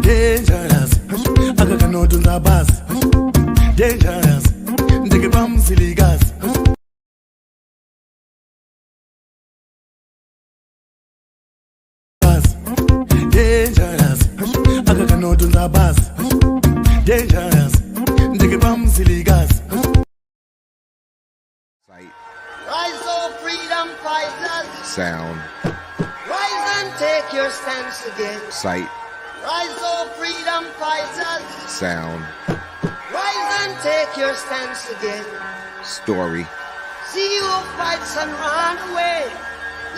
Dangerous. I cannot do the bus. Dangerous. Take a bum silly gas. Dangerous. I cannot do the bus. Dangerous. Take a bum silly gas. Rise, oh freedom fighters. Sound. Rise and take your stance again. Sight. Rise, oh freedom fighters. Sound. Rise and take your stance again. Story. See who fights and run away.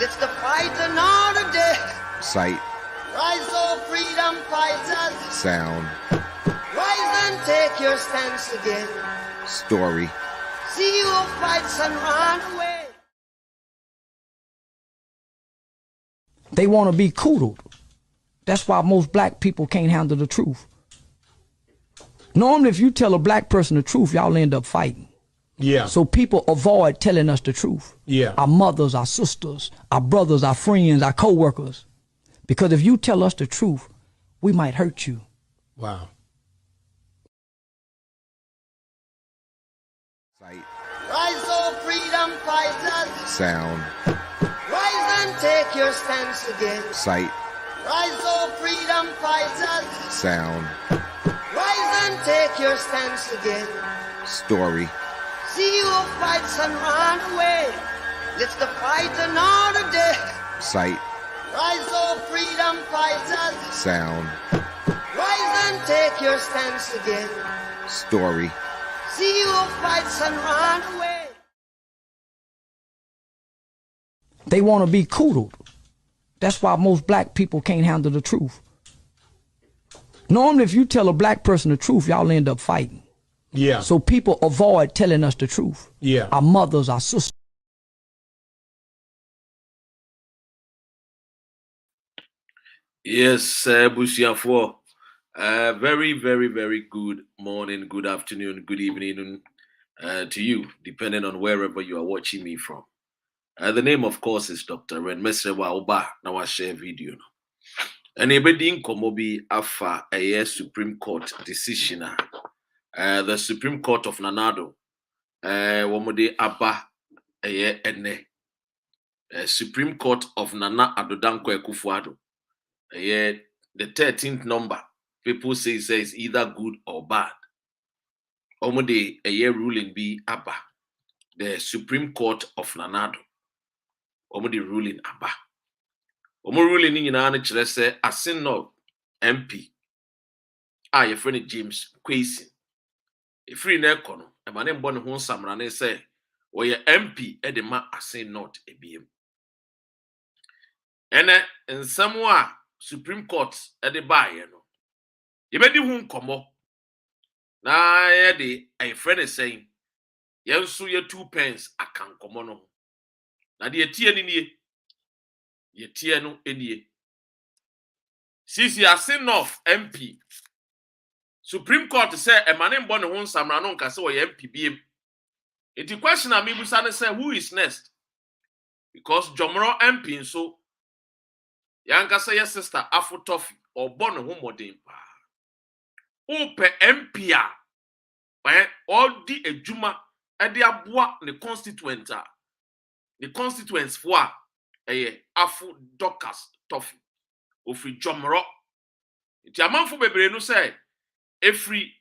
Let's the fight another day. Sight. Rise, oh freedom fighters. Sound. Rise and take your stance again. Story. See who fights and run away. They want to be coddled. That's why most black people can't handle the truth. Normally, if you tell a black person the truth, y'all end up fighting. Yeah. So people avoid telling us the truth. Yeah. Our mothers, our sisters, our brothers, our friends, our co-workers. Because if you tell us the truth, we might hurt you. Wow. Sight. Rise, oh freedom fighters. Sound. Rise and take your stance again. Sight. Rise, oh freedom fighters. Sound. Rise and take your stance again. Story. See who fights and run away. Let's the fight another day. Sight. Rise, oh freedom fighters. Sound. Rise and take your stance again. Story. See who fights and run away. They want to be coddled. That's why most black people can't handle the truth. Normally, if you tell a black person the truth, y'all end up fighting. Yeah. So people avoid telling us the truth. Yeah. Our mothers, our sisters. Yes, Busiafo. Very, very, very good morning, good afternoon, good evening to you, depending on wherever you are watching me from. The name, of course, is Dr. Ren Mesrewa Oba. Now I share video. And ebedi nkomobi afa a Supreme Court decision. The Supreme Court of Nanado. Womode Abba ene. Supreme Court of Nana Addo Dankwa Akufo-Addo. The 13th number. People say it's either good or bad. Omode ruling be Abba. The Supreme Court of Nanado. Omode ruling Abba. Omo ruling in an say a sin of MP. Your friend James Quasin. A free nekono, a man born home samrane say, or your MP edema a say not a BM. And in somewhere Supreme Court at the bar, you know. You bet the whom come. Na a friend is saying, Yansu your 2 pence a can come on. Na the tieni ye tieno enie. Sisi a sin of MP. Supreme Court say a man born home samrano can say or MP BM. It's the question I mean say who is next? Because Jomoro MP so Yanka say your sister Afro Toffee or born home modern pa. Ope MP all the ejuma and the abua the constituent the constituents for Afro Docas Toffee ofri Jomoro. It's a man for bebre no say every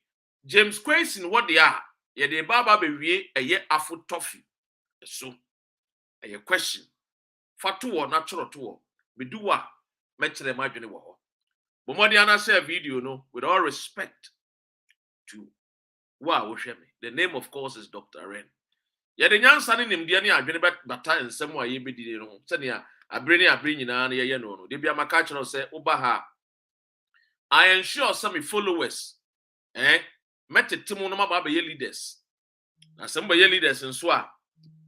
James Quasin what they are ye de baba be Afro Toffee. So a question fatu or natural to be do what match them imagine wo. But more than share video no with all respect to wow the name of course is Dr. Ren. Ye the nyansa ne nimde ne adwene bata nsem wa ye bedi no se ne abreni nyina na ye no de bia maka kire say oba ha I ensure some followers metetimu no maba be leaders na some be leaders nso a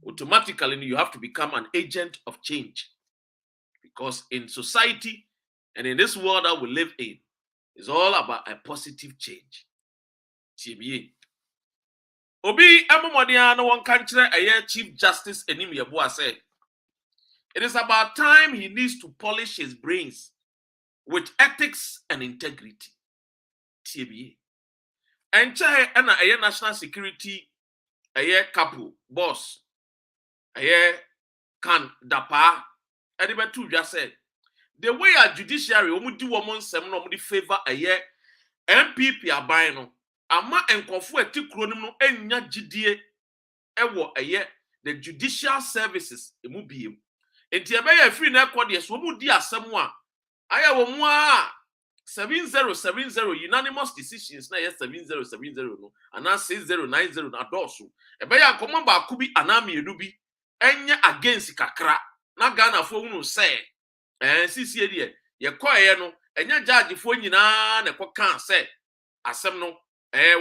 automatically you have to become an agent of change because in society and in this world that we live in it's all about a positive change. TBA Obi Amomodiana one country Chief Justice Enim Yeboah said it is about time he needs to polish his brains with ethics and integrity. TBA. And chai and a national security couple boss can dapa and two just said the way a judiciary do woman sem no the favor MPP abano ama enkofo atikro nim no enya gidie ewo the judicial services emu biem enti ebeya free na ekode so mu di asem a aya wo mu a 7070 unanimous decisions na 7070 no ana 6090 na doso ebeya komo ba kubi anami enubi enya against kakra na Ghana fo hunu say sisi de ye koye no enya judge fo nyina na ekoka say asem no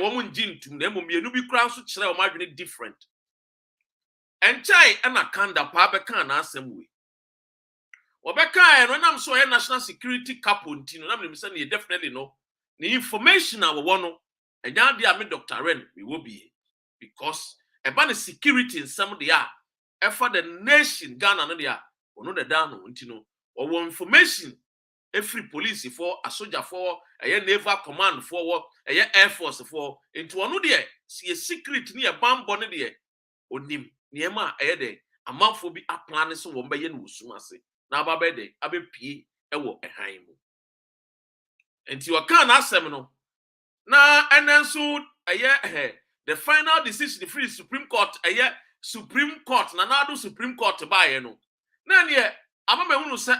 wo mu njintum na emom enubi kura so kire o madwene different enchai na kanda pa be kan na asem we obeka no nam so national security couple ntino nam me say na definitely no the information a wo no enya dia me Dr. Ren we will be because eba na security in some they are for the nation Ghana no dia ono the down ntino or information every police for a soldier for a naval command for a air force for into ono there see a secret ni a bomb bonne there onim niema de amafo bi aplan so wo mbaye no wusumase na aba de abepie ewo ehan mu enti waka na asem no na enenso the final decision the free Supreme Court Supreme Court na do Supreme Court bae no na ne amama hunu se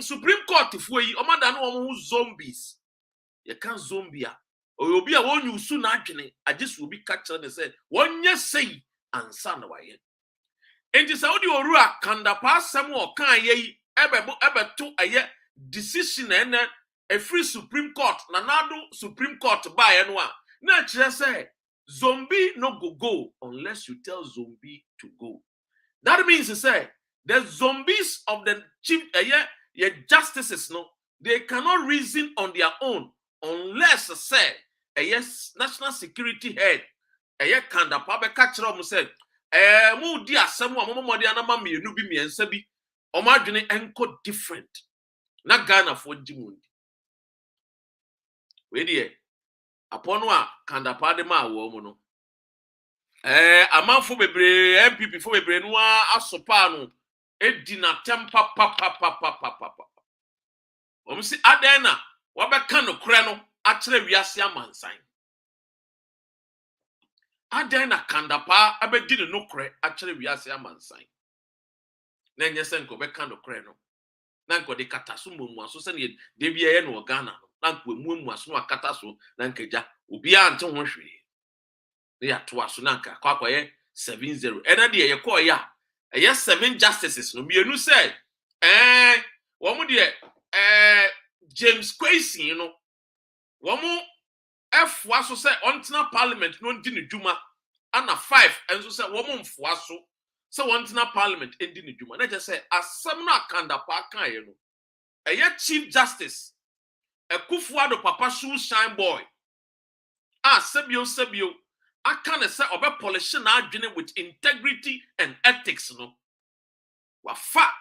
Supreme Court fo yi omada no wo zombies ye kan zombia obi a won yusu na adwene ajesu obi ka kire ne se wonye sei ansa na waye enti saudi oru akanda pa asem o kan ye ebeto decision ene a free Supreme Court na do Supreme Court bae no a na kire se zombie no go unless you tell zombie to go. That means to say the zombies of the chief justices no they cannot reason on their own unless say national security head kanda pa be ka kire o say mu di asem a mo de anama mienu bi miensa bi o ma dwene enko different na Ghana for jimundi we die upon wa kanda pa de ma wo mu no amanfo bebre MPP fo bebre no asopa no edina tempa papa omsi adena wabeka no kure no akire wiase amansan adena kanda pa abedi no kure akire wiase amansan na nyese nko beka no kure no na nko de kataso mumu aso se ne de bia no Ghana no na nko mumu aso no akataso na nkeja obi a nte ho hwe ya to aso na nka kwakoye 70 ena de ye ko ya 7 justices no mienu say wo mu de James Kwesi no wo mu efwa so say ontena parliament no ndi ne dwuma ana 5 enso say wo mu mfwa so say ontena parliament ndi ne dwuma na je say asem na akanda pa kan ye no chief justice Ekufuado papa shoe shine boy sebio akane say obe polish na adwene with integrity and ethics no wafa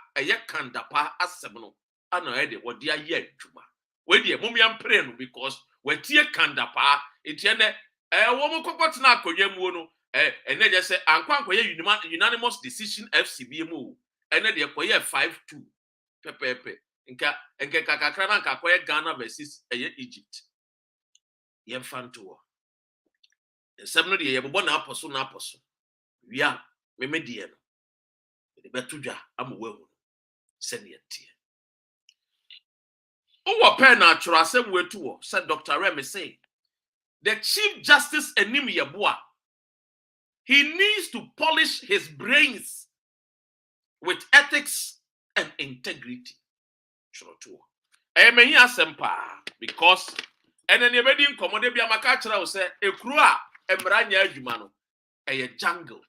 kanda pa asem no ana de wodi aye adwuma we de momiam pray no because watie kanda pa etiene wo mo kokot na akoya mu no ene je say ankwankoye unanimous decision FCB mu ene de koye 5-2 pepepe nka kakakra na nka koye Ghana versus Egypt yemfanto nsem no de ye bobo na aposo wia memedie no de betudwa amawahu se ne tie owo pen na atworo asem wetu wo said Dr. Remy say the chief justice enim yeboa he needs to polish his brains with ethics and integrity choro to mehi asem pa because enen ye bedi nkomode bia maka kira wo say ekuru a emra nya adwuma no jungle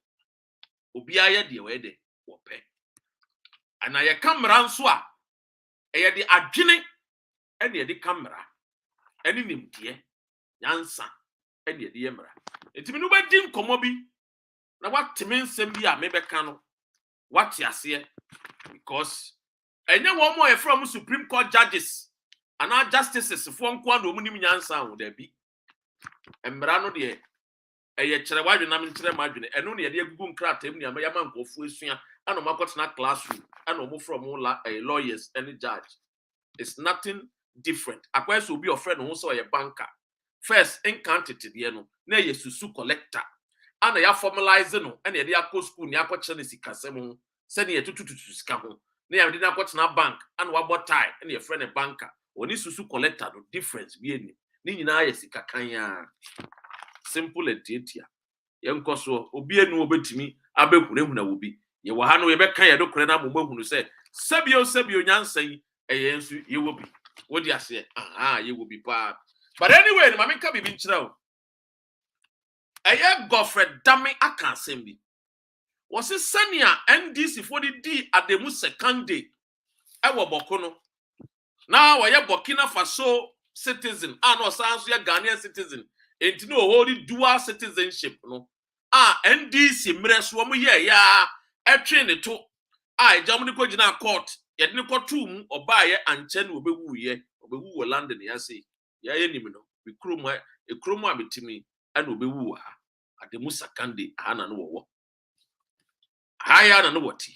obi aye de we de wo pe ana ye kamera nso a de adwene ene de kamera ene nimtie nyansa ene de yemra etimi no bedi nkomo bi na wateme nsem bi a mebeka no wate ase because And you one more from Supreme Court judges and our justices for one woman in Yansan there be. And Brano de a Cherawadi Namin Tremagine, and only a dear boom crack him near my man go Fusia, and a Makotna classroom, and no more from all lawyers and a judge. It's nothing different. Aquas will be your friend also a banker. First, encountered the no, nay, a susu collector. And they are formalizing, and they are co school, near Chenesi Casemo, sending a tutu to Scamo. Near did not got na bank, and what about time, and your friend a banker. When this susu collector, no difference being Nina Sikakanya. Simple and titia. Young Cosso, Obia no obey to me, Abe Kununa will be. You will handle a becker, do crena Mumu who say, Sabio Yansay, a answer, you will be. What do you say? You will be part. But anyway, Mamma can be now. A young Godfrey, damn me, I can't send me. Was it Sanya NDC for the D at the second day? I was Bokono. Now I am Burkina Faso citizen. I know sounds your Ghanaian citizen. Ain't no holy dual citizenship. No. NDC Mreswamu ya. A train it to. I Germany Kojina court. Yet no courtroom or buy and chen will be woo ye. Or be woo London. Ya say. Ya enimino. We chroma a chroma betimi and will be woo her. At the Musa Kandi, Hana no war. Higher than what here.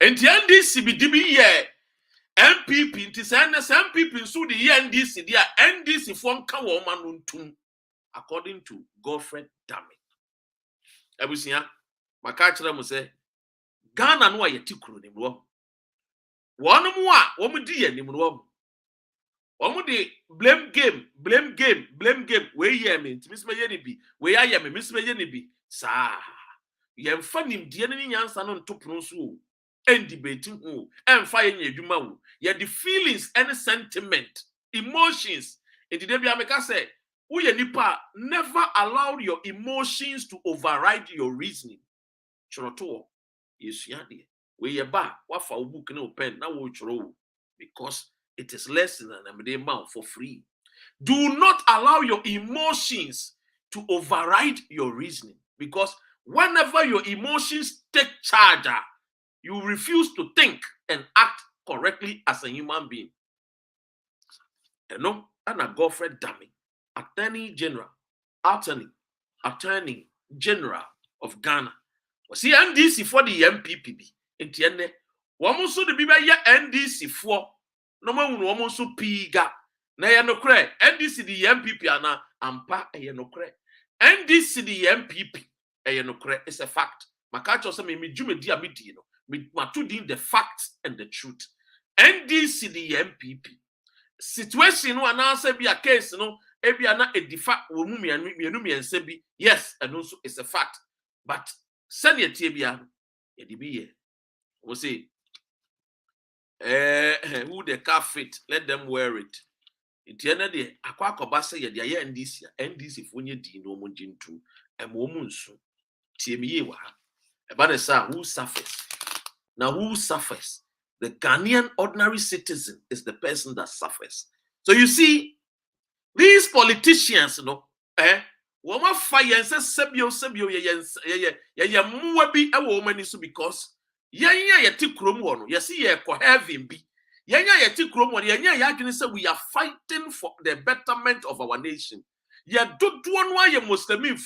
And the NDC be DB ye. MPP, it is MPP so the NDC, they are NDC from Kawoman, according to Godfrey Dammy. Everything, my catcher must say, Ghana no ye tikuru ni mwo. One more, woman dear ni mwo. One de blame game, where ye mean, Miss Mayenibi, where I am, Miss Mayenibi, sa. Ye funny dear any answer on to pronounce. And debating who and fire you yeah, the feelings and sentiment, emotions. In the America said, we nipa never allow your emotions to override your reasoning. Choroto, yes, yadi. We ye ba, what for book no pen now because it is less than a amount for free. Do not allow your emotions to override your reasoning because whenever your emotions take charge, you refuse to think and act correctly as a human being. You know, and a Godfrey Dammy, Attorney General of Ghana. Was he NDC for the MPPB? In the end, woman so the Biba NDC for no one woman so piga. Na ya no cre NDC the MPP ana ampa e no cre. NDC the MPP e no cre. It's a fact. Makacho say me jume dia me di no. The facts and the truth. NDC the MPP situation no announce be a case no ebi ana a defa womu mienu bi yes and also it's a fact but send your tibia e di be here we say who the car fit let them wear it itiana de akwa akoba say ye de NDC fo nye di no mo jintu e mo mu nso tiemiye wa e ba de sa who suffers. Now, who suffers? The Ghanaian ordinary citizen is the person that suffers. So you see, these politicians, you know, woman fire and says sebio ye muwabi a woman is because ye tikrom one, ye see ye ko heaven be. Ye tikrom one, ye say we are fighting for the betterment of our nation. Ye do one why ye Muslim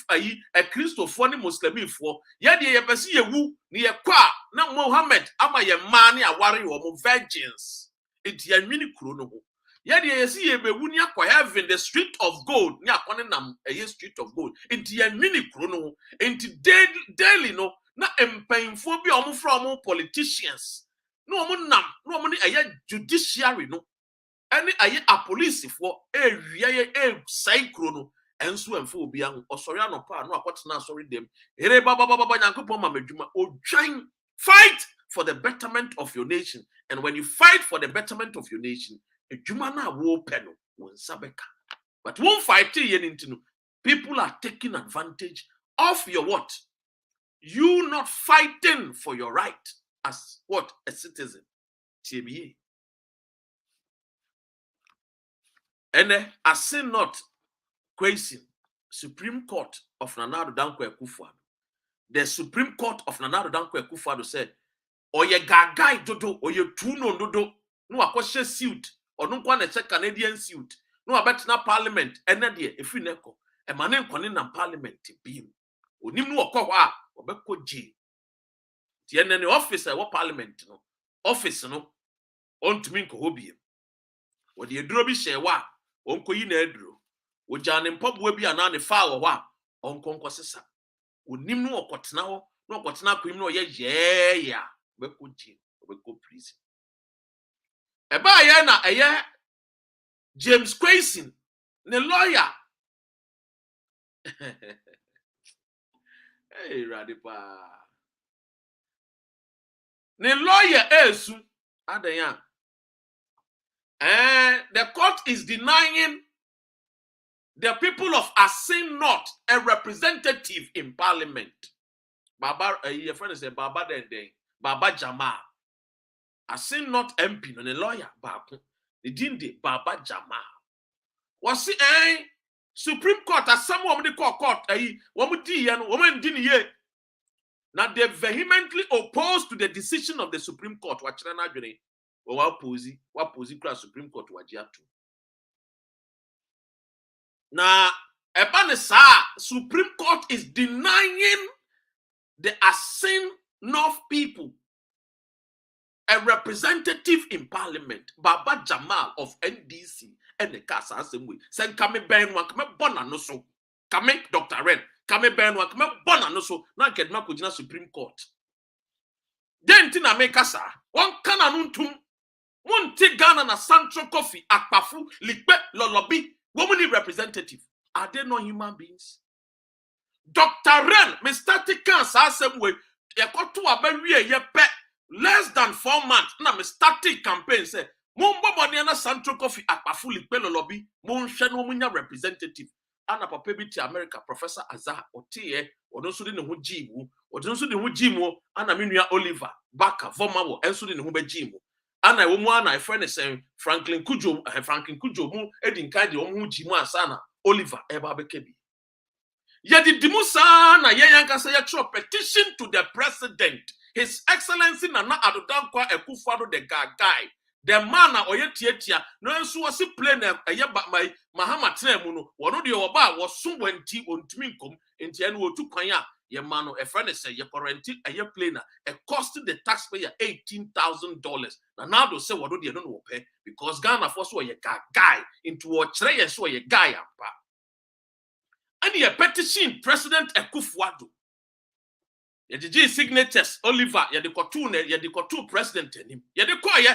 a Christopher ni Muslim for ye de ye besi ye wu ni ye kwa na Muhammad ama ye man ni awari wo virgins it ye mini kuro no ho ye de ye si ye be wu ni akwa heaven the street of gold ni akone nam ye street of gold it ye mini kuro no ho enti daily no na empanfo bi omo from politicians no omo nam no omo ni judiciary no any aye a police for psychro no enso emfo obi an osori anopa no akwotena sorry dem ere baba nyankopon ma madwuma odwan fight for the betterment of your nation and when you fight for the betterment of your nation adwuma na wo pe no won sabeka but won fight ye nintinu people are taking advantage of your what you not fighting for your right as what a citizen TBA. And I say not question Supreme Court of Nana Addo Dankwa Akufo-Addo. The Supreme Court of Nana Addo Dankwa Akufo-Addo said or ye gagai dodo, or ye tuno dodo, no a question suit, or no one a Canadian suit, no a better parliament, and Nadia, if you neko, a man in parliament to beam. Unim no kwa, or beko G. The officer, what parliament, no office, no, on to me cohobium. What the drobi share wa, onko yin edro, wo jan in pop webi anane foul wa, onko sisa. Unim no okotna no okotna kwim no ye ya. Beko G, beko prison. Eba ye na eye James Quason, the lawyer. Hey, Radipa. The lawyer esu adanya. The court is denying the people of Asin North a representative in parliament. Baba, your friend say Baba den Baba Jamal. Asin North MP, no the lawyer, Baba. The dinde Baba Jamal. Was it Supreme Court as some woman they call court woman didn't ye. Now they vehemently opposed to the decision of the Supreme Court. What posi Supreme Court wajiatu. Now Ebanesa Supreme Court is denying the Asin North people a representative in parliament. Baba Jamal of NDC and the Casa Assembly. Send Kame Benwa, Kame Bona so. Kame Dr. Ren, Kame Benwa, Kame Bona so. Now get Makujina Supreme Court. Then Tina make Kasa. One Kananuntum. One take Ghana na Central Coffee, Akpafu, Likpe, Lolobi, woman representative. Are they not human beings? Dr. Ren, Mr. Tikans Assembly, Yakotu Aberie, Yepe. Less than 4 months, na me started campaign say, Mumbo Moniana Central Coffee Akpafuli Pelo Lobby, Mon Shano Munya representative, Anna Papebiti America, Professor Azah, Otie, or no Sudin who Jimu, or no Sudin who Jimo, Anna Minia Oliver, Baka, Vomawo, and Sudin who Jimu. Anna Woman, friend is saying Franklin Kujo, Edin Kadi, Omu Jima Sana, Oliver, Eba Bekebi. Yadi Dimusana, Yayanka say a petition to the president. His Excellency Nana Addo Dankwa Akufo-Addo the guy. The man na oye tietia no nso wasi play na eye my Mahama Tremuno wono de oba wo so wanti ontumi nkom enti ene otu kwan a ye man no e friend say ye quarantine eye play na e cost the taxpayer $18,000 na Nado say wono de no no pay because Ghana for so ye guy into wo kire ye so ye guy ampa and ye petition President Akufo-Addo. Ye signatures Oliver ye de kotu president him ye de call ye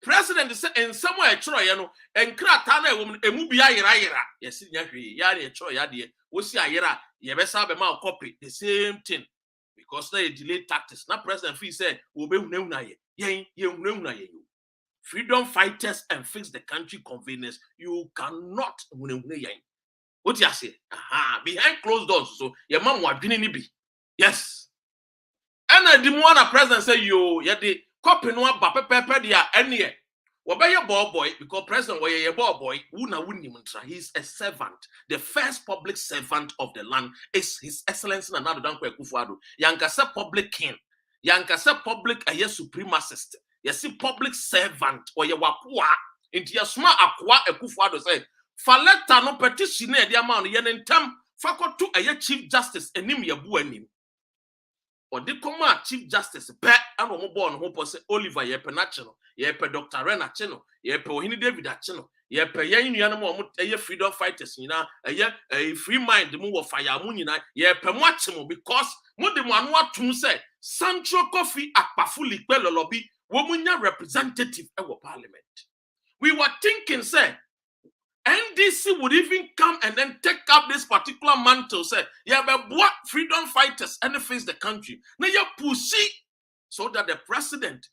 president say in somewhere chro ye no enkrata na emu bia yera ye si nya hwe ya de chro ya de wo si ayera ye be sa be ma copy the same thing because na delay tactics na president fee say wo be hunahuna ye hunahuna ye freedom fighters and fix the country convenience you cannot hunahuna ye what you say behind closed doors so ye mam wadwene ni bi yes. And the one president say you the copy no ba pepe dia ene Wobeye ball boy because president were ball boy he's a servant. The first public servant of the land is His Excellency Nana Addo Dankwa Akufo-Addo. Yankasa public king. Yankasa public supremacist. Yesi public servant or ye wakwa into your small akwa Akufo-Addo say faleta no petition e dia ma no ye ntem fakoto chief justice enim ye bu anim. Or the command Chief Justice Bet and Omobon Hopo say Oliver Yepe Nachino, Yepe Dr. Rena Chino, Yepe Ohini David Achino, Yepe Yen Yanamo, a freedom fighters, a free mind, the move of fire munina, Yepe Mwachimo, because Mudimanwa to say Central Coffee Akpafuli Pelo Lobby, Womunya representative of parliament. We were thinking, say, NDC would even come and then take up this particular mantle, say, yeah, but what freedom fighters and face the country. Now you pussy so that the president,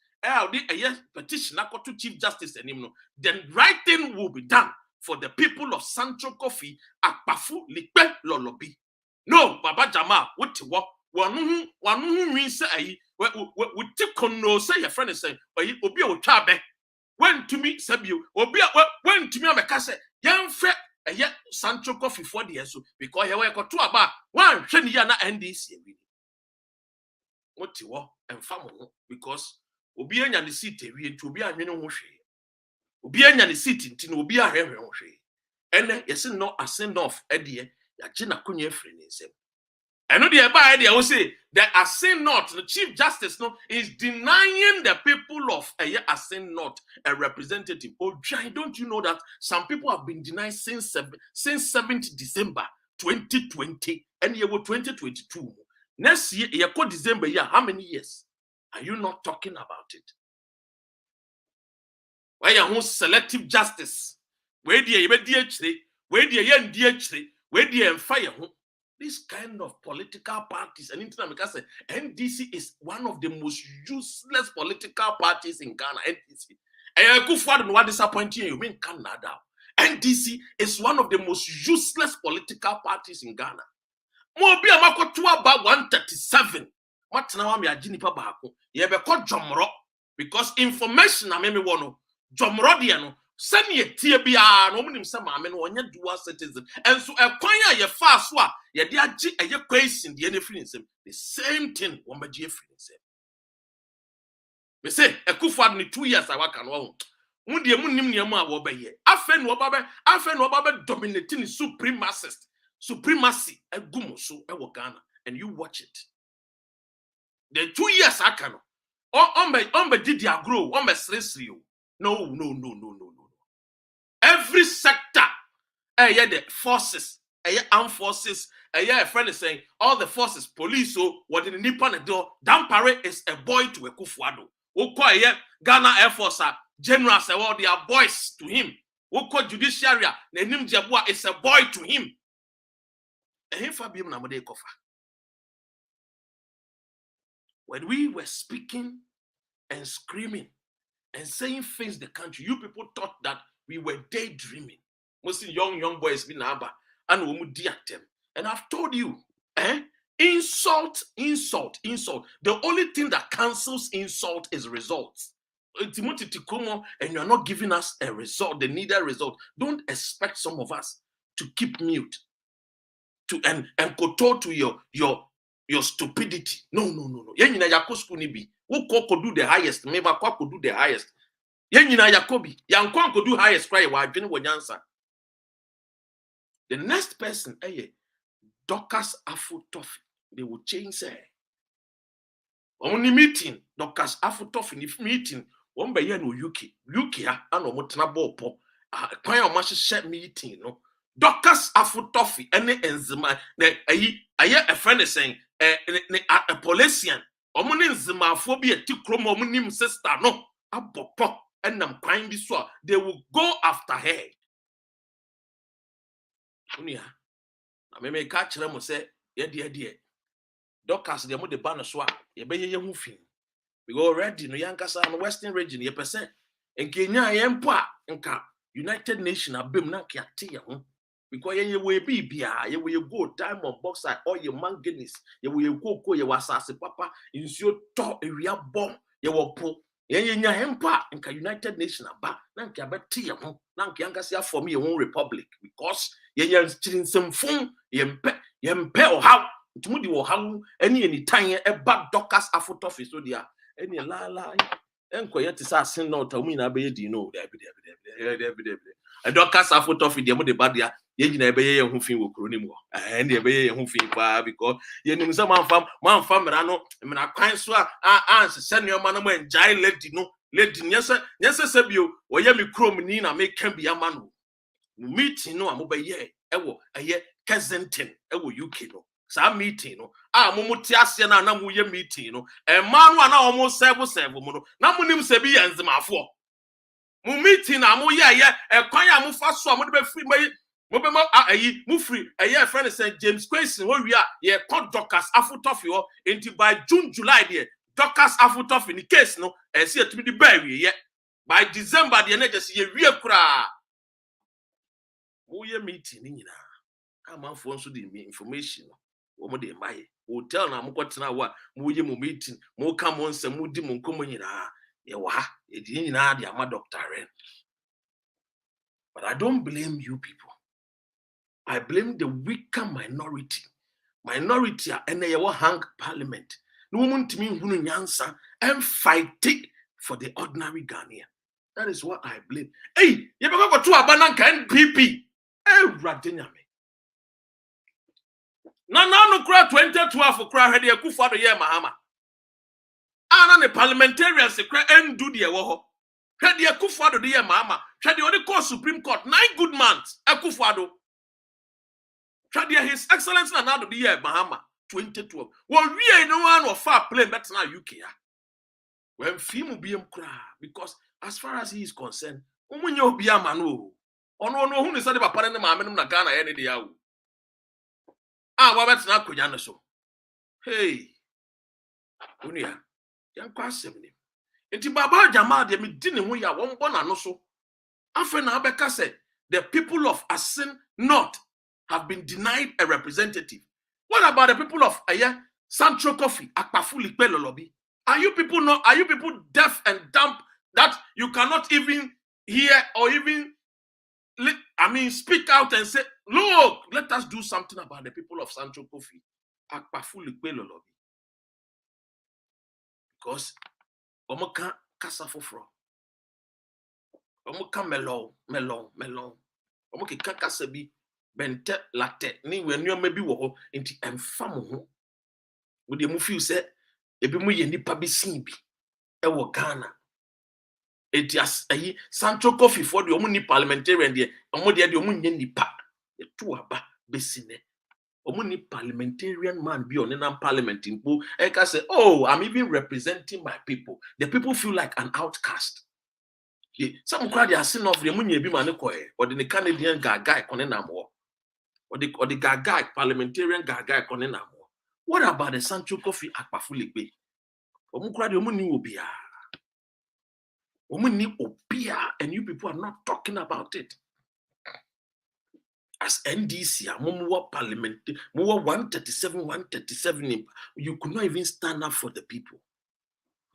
petition to Chief Justice and him, then right thing will be done for the people of Central Coffee, Akpafu, Likpe, Lolobi. No, Baba Jamal, what to walk? One who say, we take on no say your friend is saying, or you be a chabe. When to me, Sabu, or be when to me, I'm a casse. Young fret a yet Central Coffee for the years because you were two about one Sheniana NDC. What you want and family because obi anya ne seat ewie nti obi anwene ho hwe obi anya ne seat nti no obi ahwehwe ho hwe ene yesi no ascend off ede ya gye na konye free ne nsem eno de ba ede wo say the ascend not the chief justice no is denying the people of ascend not a representative. Oh, don't you know that some people have been denied since 7th December 2020 and you were 2022. Next year, you call December year. How many years are you not talking about it? Why you selective justice? Where do you DHD? Where do you DHD? Where do you fire? This kind of political parties and because NDC is one of the most useless political parties in Ghana. NDC. And what disappointing you mean Canada? NDC is one of the most useless political parties in Ghana. Mobi amako to about 137. What now am I jinipa baako? Ye be called Jomoro because information I me wono Jomoro dia no send ye tie bia no munim se maame no onye dual citizen. And so e kwan a ye fa so a ye de agi eye question de ne free nsem. The same thing wo ma gi free nsem. Me say Akufo-Addo ni 2 years awaka no wo de munim niam a wo be ye. Afen no oba dominating supremacy so ewo Ghana and you watch it. The 2 years akano ombe did ya grow ombe sresri o. No. Every sector the forces armed forces a friend is saying all the forces police so what in the nipa do Dampare is a boy to Akufo-Addo. Oko Ghana Air Force general say well they are boys to him. Oko judiciary na nim jabua is a boy to him. When we were speaking and screaming and saying things the country, you people thought that we were daydreaming. Mostly young boys been aba and we would them. And I've told you, insult. The only thing that cancels insult is results. Timothy Tikomo, and you're not giving us a result, the needed result. Don't expect some of us to keep mute. And koto to your stupidity. No. Yenina yakosku ni bi. Who could do the highest? Maybe kwa could do the highest. Yenina yakobi. Yankwan could do highest cry wa adwene wo nyansa. The next person, Dorcas Afutofi. They will change her. Only meeting Dorcas Afutofi ni meeting. One by no UK and omotena bopo. Kwan o ma share meeting no. Dorcas Afutofi any enzima a friend is saying a polician omuni enzima phobia ti krom omunim sister no abopo enam kwan bi so they will go after her. Unia na me ka kire mo say ye de Dorcas de mo de ban so a ye be ye hu fin we go already no yankasa no western region ye percent en Kenya ye mpo a nka United Nations abem na ka ate ye ho. Because ye will be bia, ye will go diamond bauxite or your manganese, ye will go ye wasase papa, in your top area bomb, ye will pull, ye empa in United Nations aba, nanka beti ye home, nanka yangasia for me your own republic, because ye chin some phone, ye mpe or how, Tumudi or how any time a bad Dorcas Afutofi so dia, any la, and quiet is asking no to me na be di no, and Dorcas Afutofi the mo de badia. Ye nyina ebe ye hu fin wo kronim ho and ebe ye hu fin kwa because ye nim se man fam mra no mna kwan so a ans se neoma no man jai lady nyese se bio wo ye me krom ni na me kan bia ma no meeting no amoba ye ewo Kensington ewo UK no sa meeting no mo ti ase na mo ye meeting no e ma no na mo serve mo no na mo nim se bi ye nzemafo mo meeting na mo ye kwan ya mo fa so mo de be free mai Mobema free a friend said James Quayson where we are ye called Dorcas Afutofi until by July there Dorcas Afutofi in the case no and see to be the bury yet by December the energy ye real cry. Who ye meeting in I'm on phone so the information what they buy hotel na mukot na wa mo ye mo meeting mo come on se mo di mo nkomo nyina ye wa e di nyina dia ma Dr. Ren. But I don't blame you people. I blame the weaker minority. Minority and they will hang parliament. No woman to me who nyansa and fight it for the ordinary Ghanaian. That is what I blame. Hey, you better go to a banana NPP. Hey, Radinyame. Now no cry 2012 for cry head Kufa the year Mahama. And the parliamentarians cry and do the wo. Head the Kufa the year Mahama. Head the only court Supreme Court 9 good months. Akufado. Head His Excellency and now the year Mahama 2012. Well, we ain't no one of far play better now UK. When film be cry because as far as he is concerned, umunyo be a manu. Ono no who is the papa na ma na Ghana any day. Wa bet na konya no so. Hey. Unia. Yan kwasem ni. Enti baba Jamal de me di ne ho ya won bona no so. Afa na abeka say the people of Asin North have been denied a representative. What about the people of Central Coffee, Akpafuli Pelolobi? Are you people deaf and dumb that you cannot even hear or even speak out and say, look, let us do something about the people of Central Coffee, Akpafuli Pelolobi? Because Omoka Kasafofro, Omoka melon, Omoki Kakasebi, Bente Latte, ni when you maybe wo into Emfamu. Would you move you say? Ebi mu ye nipa bi sin bi e wo Ghana etias ayi Central Coffee for the omu ni parliamentarian de omu de omu nye nipa e to aba besine omu ni parliamentarian man bi on in parliament impo e ka say, oh, I'm even representing my people. The people feel like an outcast. Some crowd they are sin of the munye bi man ko or the Canadian guy konen na mo or the guy parliamentarian guy konen na mo. What about the Central Coffee Akpafuli Bay? And you people are not talking about it. As NDC, parliament, 137, you could not even stand up for the people.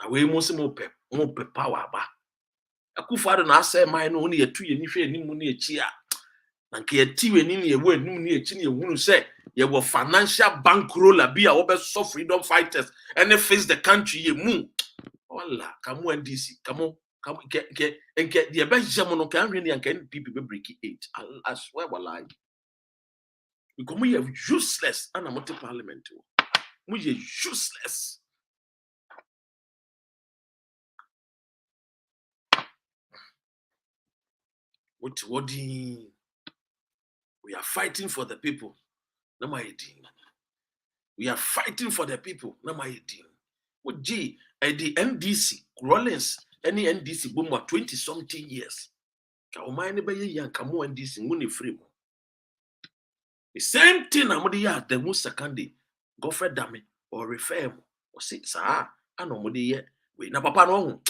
Away most more power. Akufado na say my no only a 2 year ni money a chia. Nanke tiwe nini ewe ni echini ehunu say ye were financial bankroller be our soft freedom fighters and they face the country ye mu. Wala kamu NDC kamu get the best jamono can really and can people break it. I swear wallahi. Because we are useless and I'm parliament. We are useless. What we are fighting for the people. We are fighting for the people. What the NDC, Rollins, any NDC boom 20 something years. The same thing I'm the most second go for damn or refer or say, sir, I know what the we na papa no.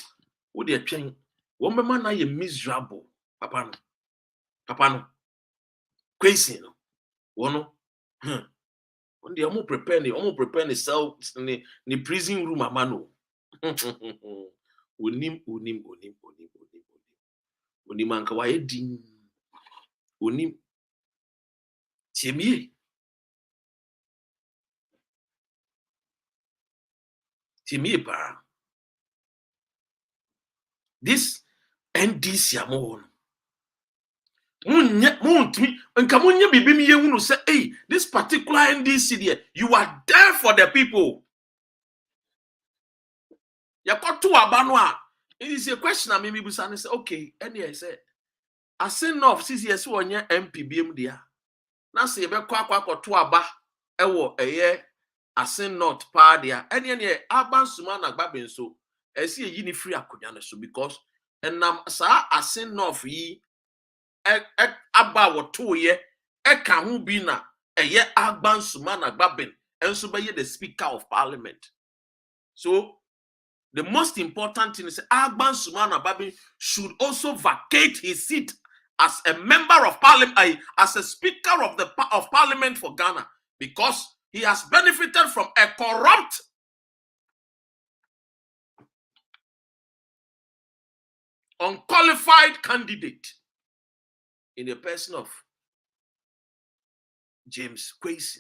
What they train one man na miserable. Papa no. Crazy no. One when they almost prepare the cell in the prison room amano. Unim anka wa edin. Unim Timie pa. This NDC amon. Say, hey, this particular NDC there, you are there for the people. You got to abanwa. It is a question I maybe say, okay, and I said, I say no, CCS one year MPBM there. Now say you be kwa to aba ewo eye Asin not pa there. Any aban suma na gbaben so. Esi eyi ni free akonya na so because enam sa Asin North yi aba wo to ye ka ho bi na eye aban suma na gbaben enso be ye the speaker of parliament. So the most important thing is Agban Sumana Babi should also vacate his seat as a member of parliament, as a speaker of parliament for Ghana, because he has benefited from a corrupt unqualified candidate in the person of James Kwesi.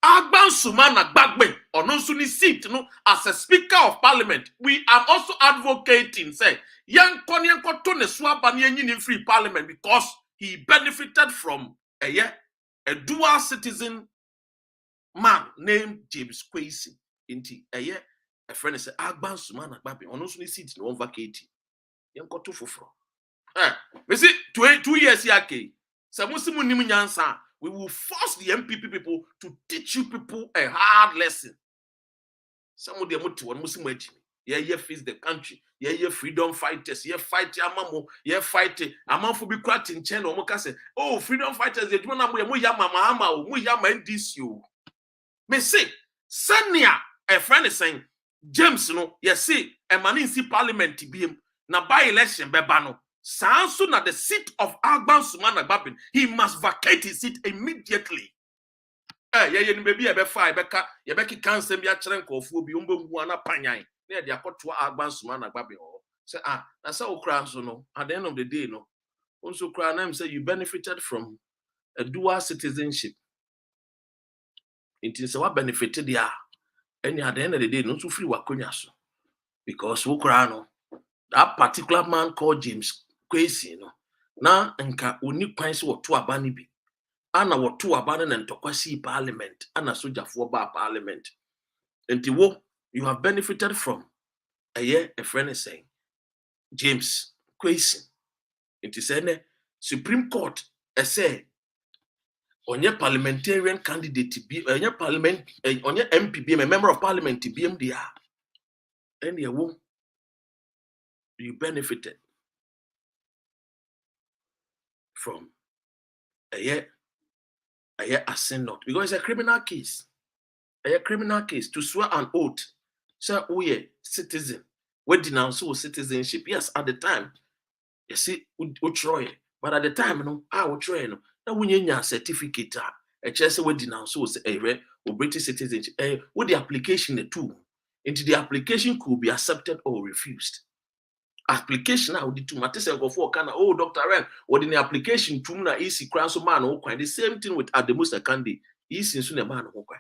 Agban Sumana Gbagbe Onosuni seat no as a speaker of parliament. We are also advocating say young Konyanko Tone Swabani in free parliament because he benefited from a dual citizen man named James Kwesi. Inti a friend say Agban Sumana Gbagbe Onosuni seat no vacate. Young Koto Fufro. We see 2 years yake. Samusimu nimu nyansa. We will force the MPP people to teach you people a hard lesson. Some of them want Muslim. Yeah, face the country. Yeah, freedom fighters. Yeah, fight Amamo. Yeah, fight Amamfu be cracked in China. Say, oh, freedom fighters. They do not know NDC. Me say, Sanya, a friend is saying, James, no, yes, see, a man in see parliament to be him. Na by election, bebano. Sansu na the seat of Agban Sumana Gbagbe, he must vacate his seat immediately. Baby, I be fire, Becca, Yabeki can't send me a chenko for be wana panyai. Near the Akotwa Agban Sumana Gbagbe. Say, that's how crowns, no. At the end of the day, no. Also, cry name say you benefited from a dual citizenship. It is what benefited ya. And at the end of the day, no too free wakunyaso. Because Ukrano, that particular man called James Kwesi, no. Na nka oni kwan se woto abane bi ana woto abane na ntokwasi parliament ana sojafo ba parliament enti wo you have benefited from a friend is saying James Kwesi enti say ne Supreme Court say onye parliamentarian candidate bi onye parliament onye MP bi a member of parliament bi dia and wo you benefited from a sin not because it's a criminal case. A criminal case to swear an oath. Say, oh yeah, citizen. We denounce citizenship. Yes, at the time, you see, we try. But at the time, you know, I will try. Now when you have certificate, a chance we denounce or British citizenship. With the application too, into the application could be accepted or refused. Application now the two matese go for kana oh Dr. Ren what in the application to na easy crown so man o the same thing with Addo Candy easy so na man o kwan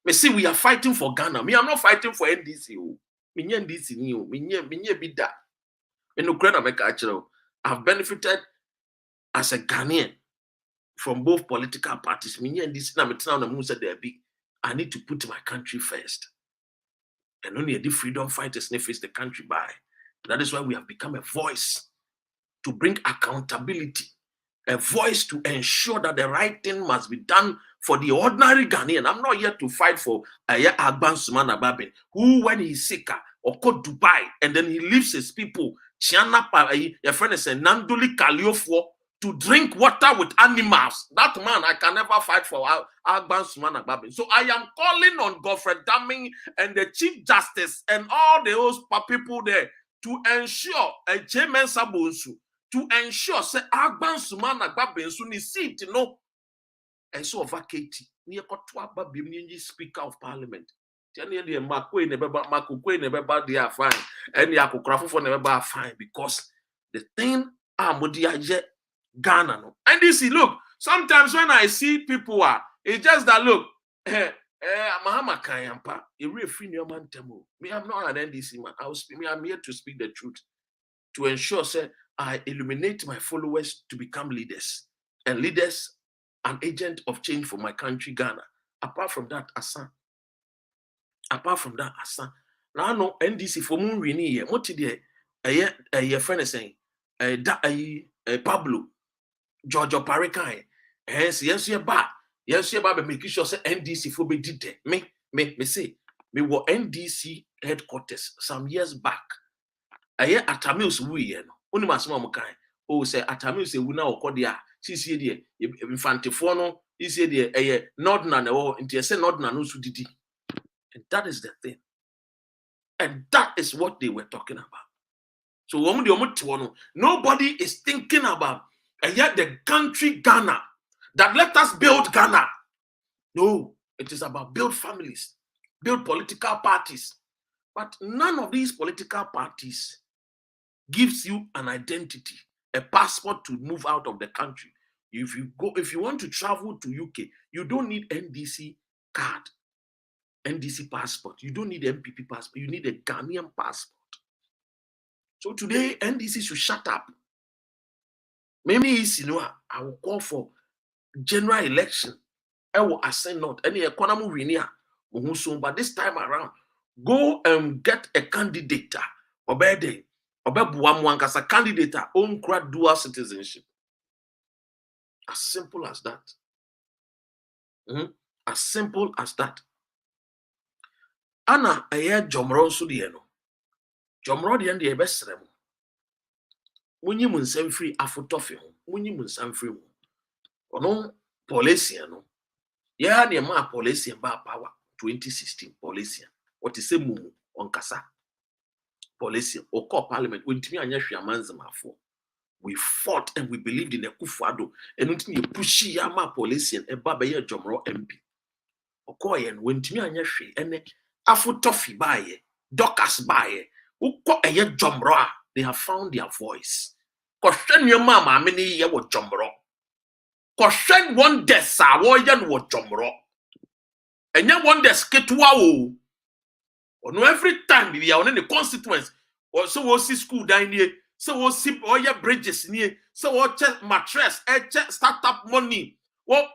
me see we are fighting for Ghana me I'm not fighting for NDC o me nye NDC ni o me nye bi da me no kra na make actually I've benefited as a Ghanaian from both political parties me nye NDC na me tell na mu say there be I need to put my country first. And only the freedom fighters face the country by. That is why we have become a voice to bring accountability, a voice to ensure that the right thing must be done for the ordinary Ghanaian. I'm not here to fight for Agban Sumana Gbagbe, who when he's sick or go to Dubai and then he leaves his people, Chiana your friend is Nanduli Kaliofo, to drink water with animals. That man, I can never fight for Agban Sumana Gbagbe. So I am calling on Godfrey Daming and the Chief Justice and all the host people there to ensure a Jemen Sabonsu, to ensure say Agban Sumana Gbagbe ni seat, you know, and so vacate. Near Kotwa Babim, Speaker of Parliament. They are fine, and the Akokrafo for never fine because the thing Ghana no. And this look, sometimes when I see people it's just that look, Mahama Kayampa, a real free new man temo. Me, I'm not an NDC man. I'm here to speak the truth, to ensure say I illuminate my followers to become leaders, and leaders an agent of change for my country, Ghana. Apart from that, Asa. Now I know NDC for moon rini what did a friend is saying Pablo George Parikai. Hence, yes, you're bad. Yes, you're bad, but making sure say NDC for be did there. Me say, me were NDC headquarters some years back. I hear Atamils we only my small kind. Oh, say Atamils we now call the CC there. Infantifono, he said the Northern and or into say Northern and also did. And that is the thing. And that is what they were talking about. So nobody is thinking about and yet the country Ghana, that let us build Ghana. No, it is about build families, build political parties. But none of these political parties gives you an identity, a passport to move out of the country. If you want to travel to UK, you don't need NDC card, NDC passport. You don't need MPP passport. You need a Ghanaian passport. So today, NDC should shut up. Maybe I will call for general election. I will ascend not any economy but this time around, go and get a candidate. Obede, as a candidate, own dual citizenship. As simple as that. As simple as that. Anna, I hear Jomoro Sudiano. Jomoro the end the best remo. When you mun send free afotofi, when you mun send free. Ono Polisiano. Yeah, the ma Polisian ba power 2016 Polisian. What is a mumu on Kasa? Polisian or call parliament when to me and Yashia Manzama for. We fought and we believed in a Kufado and until you pushy Yama Polisian and Baba Jomoro MP. Okoyen when to me and Yashi and afotofi baye, Docas baye, who call a Jomro, they have found their voice. Question your mama, many year with Jomro. Question one desk, Sawoyan with Jomro. And yet one desk get wow. Or no, every time we are on the constituents, or so we'll see school down here, so we'll see all your bridges near, so we'll check mattress, startup money. Well,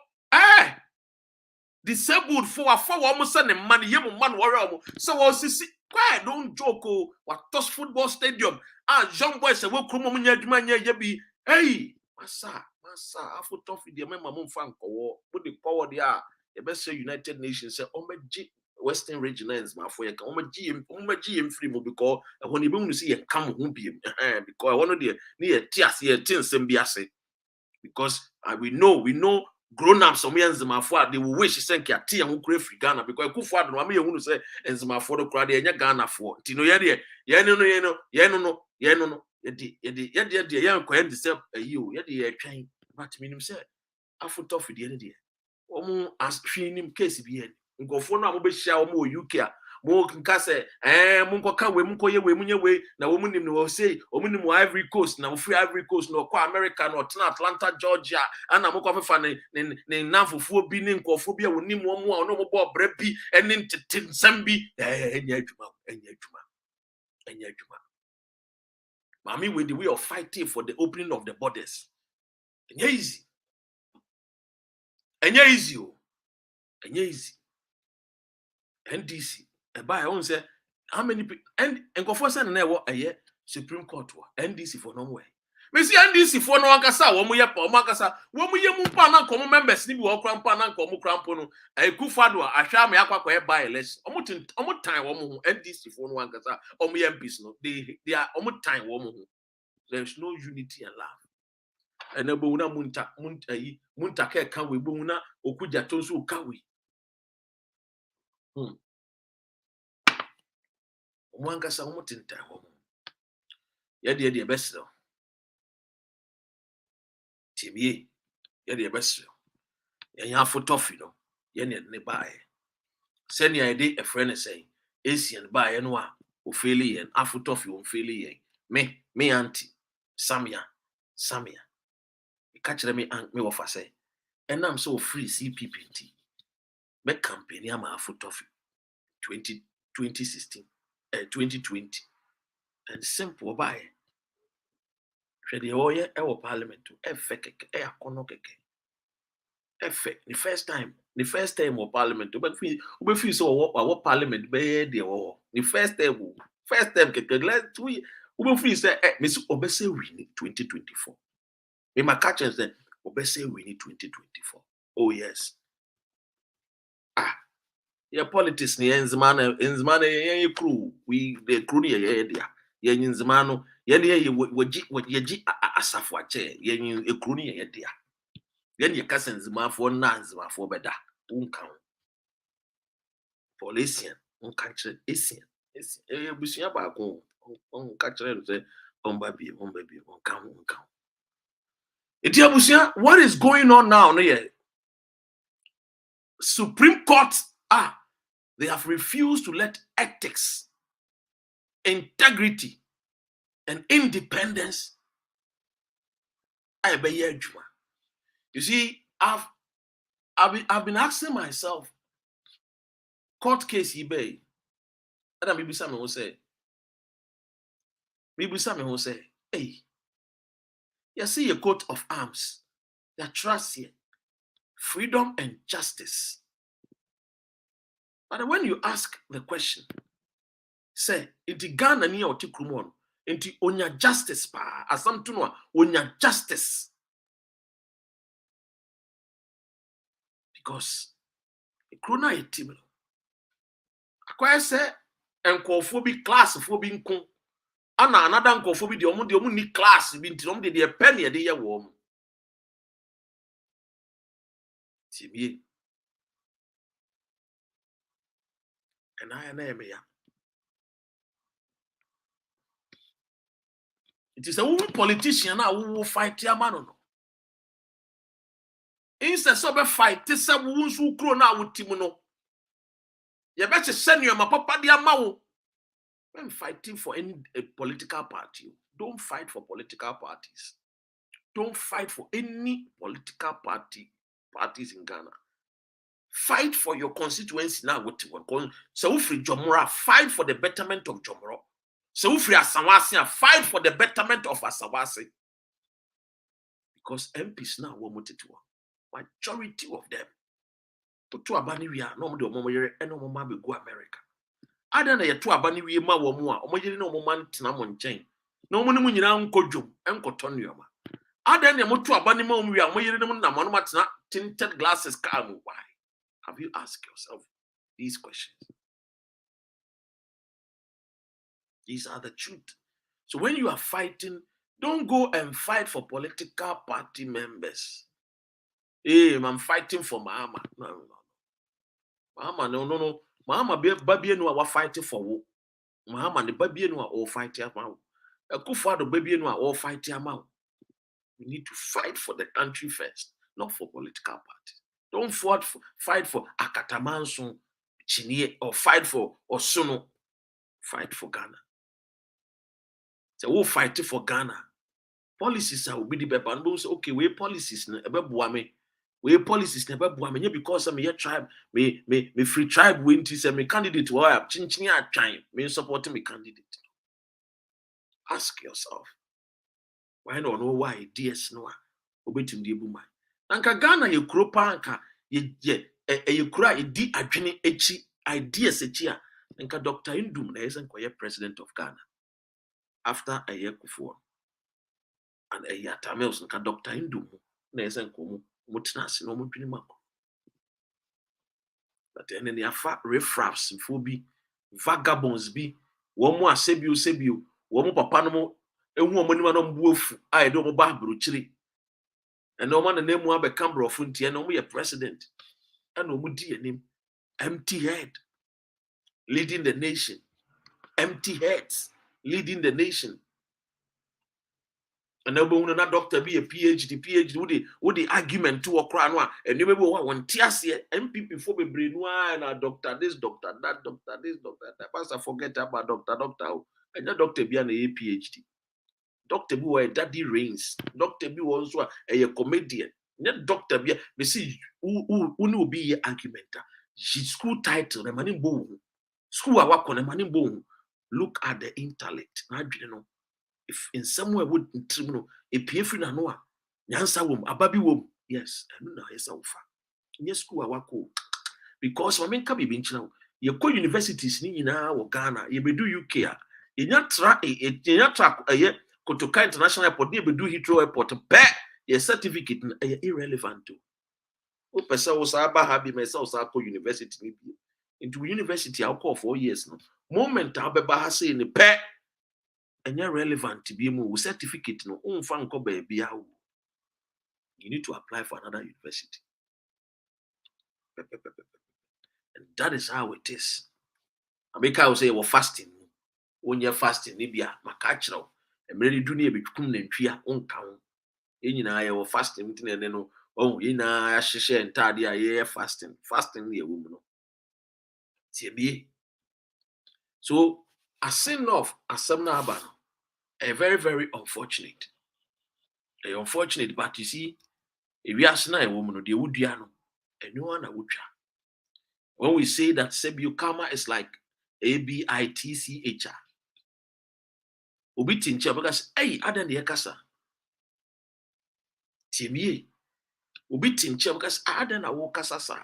disabled for almost and money, young man warrior. So we'll see, quiet, don't joke, what toss football stadium, young boys, and we'll come on your man, be, hey, Massa, I thought off with your member, Mumfan, or put the power there. The best United Nations say, Western region ends my for GM free because when you want to see a come home because I want to near tears here tin because we know grown-ups some years my father they will wish send your tea and crave free Ghana because I could father no me want to say and my father crowd there Ghana for tino no you trying but me say I foot off with the end there as him case be ngofo no amobehia wo UK a mo nka se mo nkoka we mo koye we munye we na wo munim no say wo munim Ivory Coast na free Ivory Coast no kwa America no Atlanta Georgia ana mo kwa fefa ne nanfofo bi ne nkofo bi a wonim wo mo a no mo bo bra bi ene nsam bi enya adwuma mami with the way of fighting for the opening of the borders enya easy NDC, by own say how many people and go for send a Supreme Court NDC for no way. We see NDC for no ankasa, wo mo ye pa mo ankasa, wo mo ye mu pa na nkomo members ni bi wo krampa na nkomo krampo no Kufado ahwa me akwa by election. Omo time wo mo NDC for no ankasa, omo ye MPs no they are omo time wo mo. There's no unity and love. And ebona munta ke kan we bona okuja to so ka we. Mwangasa umutinta homo. Yadi best though. Timie, yadi best. Yanya photofi no. Yani ne buy. Send your idea a friend saying, Asian buy and wa ufeli and afutofi umfeli yen. Me auntie, Samia. You catch me offer say. And I'm so free CPPT. Me campaign yama afutofi 2016. 2020 and simple by the oye parliament to effect effect the first time of parliament but we feel so what parliament be the first time let's we feel say miss obese win 2024 me my catchers then obese win 2024 oh yes yeah, politics ni enzimana ye crew we the crew ni ye dia ye nzimano ye ne ye asafo ache ye crew ni ye dia ye ne kasa nzimafo na nzimafo beda unkan polician unkan kire esian busia ba ko unkan kire no say omba bi unkan eti abusia what is going on now no ye Supreme Court they have refused to let ethics, integrity, and independence. You see, I've been asking myself, court case eBay, and maybe someone will say, hey, you see a coat of arms, the trust here, freedom and justice. But when you ask the question, say, inti Ghana ni oti krumon, inti onya justice pa, asam tunwa onya justice. Because the krona etimelo. Akwa say enkofo bi class fo bi nko. Ana another enkofo bi de omo ni class bi nti omo de pen ye de ye wo omo. Tibie. And I am ya. It is a woman politician now who will fight your man. No. Instead of fight, this a woman who grow now with Timono. You better send your papa dear mao. When fighting for any political party, don't fight for political parties. Don't fight for any political parties in Ghana. Fight for your constituency now. So free Jomoro, fight for the betterment of Jomoro. So free Asawasi, fight for the betterment of Asawasi. Because MPs now want to majority of them. Put to abani we are no more and no more go America. I don't know to abani we ma wo mo a omo no mo man tena mo nchen. No mo ni mo nyina nkodwom enkoto nneoma. I don't know to abani ma we a omo no na mo no matena tinted glasses car mo. Why? Have you asked yourself these questions? These are the truth. So when you are fighting, don't go and fight for political party members. Hey, I'm fighting for Mama. No. Mama, no. Mama, baby, no, we're fighting for who? Mama, the baby, no, all fighting about. A good father, baby, no, all fighting about. We need to fight for the country first, not for political parties. Don't fight for Akatamanson, Chinie, or fight for Osono. Fight for Ghana. So we'll fight for Ghana. Policies will be the better. And say, okay, we policies we policies never buame because I'm a tribe, me free tribe win to say me candidate who I have chinchinia time, me supporting me candidate. Ask yourself, why not know why DS no obetum de buma. Anka Ghana ye kuro panka ye kura ye di adwene echi ideas echi a anka Dr. Indum na yesen koye president of Ghana after a year before. And a year tamels anka Dr. Indum na yesen komo mutinasi no mudwene mako. But then in the afa refraps bi vagabonds bi wo mo asebio wo mo papa no mo ehu o mo ni ma no mbuofu a edo mo ba abrochiri and no man na mu abeka brofo ntie no mo ye president and no mo di anim empty head leading the nation, empty heads leading the nation. And now we na doctor be a PhD with the argument to a crown one and you be one tears here MPP for be brain one and doctor this doctor that doctor this doctor that pastor forget about doctor and that doctor be an PhD. Doctor be a daddy reigns. Doctor be also a comedian. Net doctor be me see who will be a argumenter. School title the money bone. School I work on the money bone. Look at the intellect. Now you know. If in some way would tribunal a PF na no nyansa wom ababi wom yes I know yes ofa nye school awako because when men ka be nchina ye ko universities ni nyina wo Ghana ye bedu UK a ye nya track ye Kotoka International Airport ye bedu Heathrow Airport be ye certificate ye irrelevant to o pesa wo sa ba ha bi me sa wo sa ko university ni bi into university I call 4 years no moment abeba ha say ni pe and you're relevant to be more certificate no fan baby. You need to apply for another university. And that is how it is. America will say we're fasting. When you're fasting, maybe macachro. And really do near become and tria on count. In I were fasting and then oh I share and tardy I fasting. Fasting the woman. So a sin of a sumna ban. A very, very unfortunate. But you see, If you ask na woman, they would diano, and no one would. When we say that Sebiokama is like ABITCH, Obi tincha because hey, adan de kasa. Timie, Obi tincha because adan a wo kasa sa.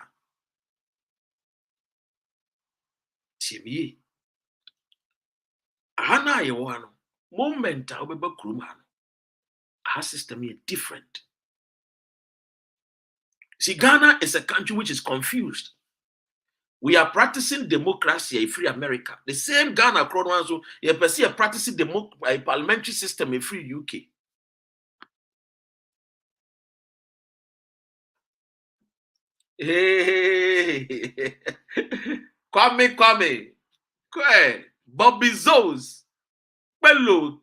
Timie. Hana ye wano. Moment a obeba krum hano. Our system is different. See, Ghana is a country which is confused. We are practicing democracy in free America. The same Ghana crowd so you are practicing a parliamentary system in free UK. Hey, Kwame, Bobby Zoes, Bello,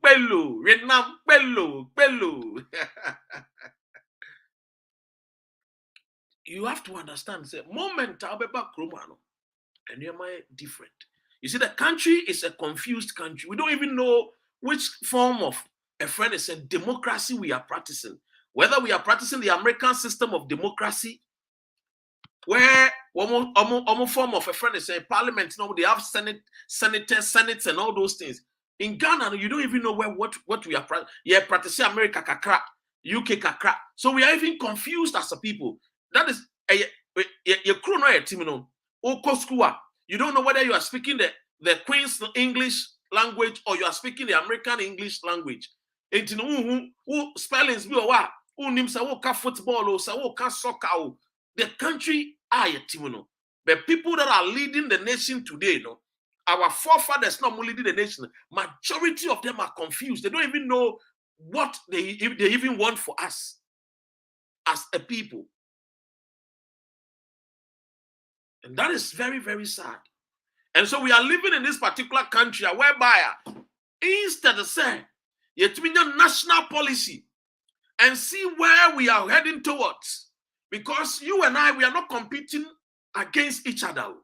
Vietnam, Bello. You have to understand, say, moment Abeba Kromano, and you're different. You see, the country is a confused country. We don't even know which form of a friend is a democracy we are practicing. Whether we are practicing the American system of democracy, where one form of a friend is a parliament, you know, they have senates, and all those things. In Ghana, you don't even know what we are practicing. Yeah, practicing America kakra, UK kakra. So we are even confused as a people. That is you don't know whether you are speaking the Queen's English language or you are speaking the American English language. Who spellings be what? Who names football or soccer? The country are Timono. The people that are leading the nation today, no, our forefathers not leading the nation. Majority of them are confused. They don't even know what they even want for us as a people. And that is very, very sad. And so we are living in this particular country whereby instead of saying, yet we need national policy and see where we are heading towards. Because you and I, we are not competing against each other.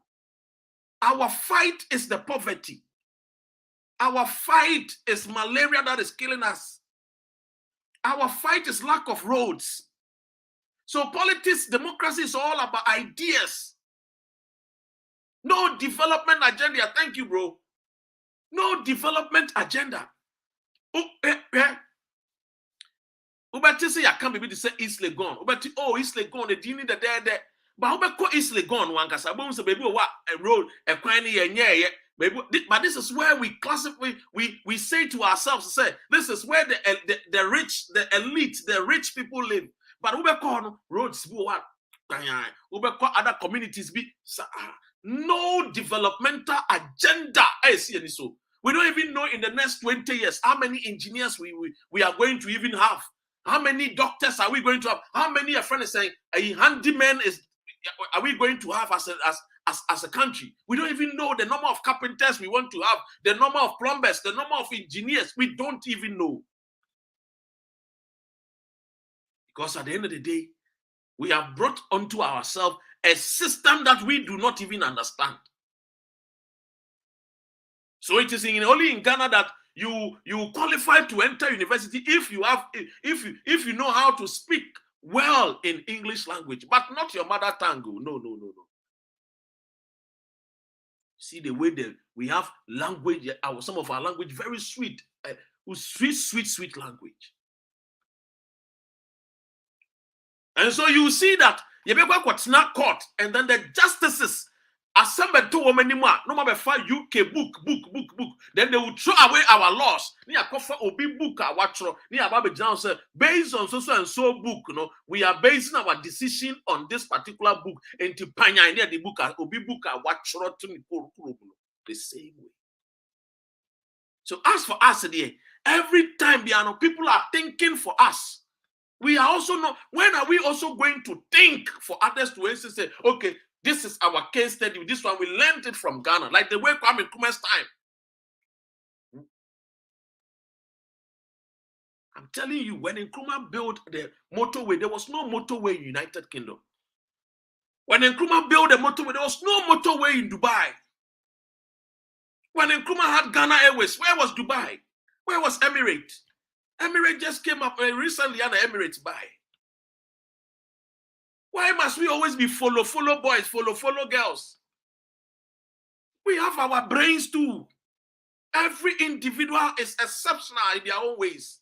Our fight is the poverty. Our fight is malaria that is killing us. Our fight is lack of roads. So politics, democracy is all about ideas. No development agenda. Thank you, bro. No development agenda. Ubati say I can't be to say East Legon. Ubati East Legon. The dini the there. But Ubako East Legon one kasa. But say baby what a road a quiny yeah. But this is where we classify. We say to ourselves, say this is where the rich, the elite, the rich people live. But Ubako roads be what? Ubako other communities be. No developmental agenda. I see any so. We don't even know in the next 20 years how many engineers we are going to even have. How many doctors are we going to have? How many a friend is saying a handyman are we going to have as a country? We don't even know the number of carpenters we want to have, the number of plumbers, the number of engineers. We don't even know. Because at the end of the day, we have brought onto ourselves a system that we do not even understand. So it is only in Ghana that you qualify to enter university if you know how to speak well in English language, but not your mother tongue. No. See the way that we have language, some of our language very sweet, sweet language. And so you see that you be what's not caught, and then the justices assemble to women anymore. No matter UK book. Then they will throw away our laws. Ni akofa obi book awatro. Ni ababe John say based on so and so book. No, we are basing our decision on this particular book. And to panya in the book obi book awatro to ni the same way. So as for us today, every time people are thinking for us. We are also not. When are we also going to think for others to say, okay, this is our case study. This one we learned it from Ghana, like the way Kwame Nkrumah's time. I'm telling you, when Nkrumah built the motorway, there was no motorway in United Kingdom. When Nkrumah built the motorway, there was no motorway in Dubai. When Nkrumah had Ghana Airways, where was Dubai? Where was Emirates? Emirates just came up recently, and Emirates buy. Why must we always be follow boys, follow girls? We have our brains too. Every individual is exceptional in their own ways.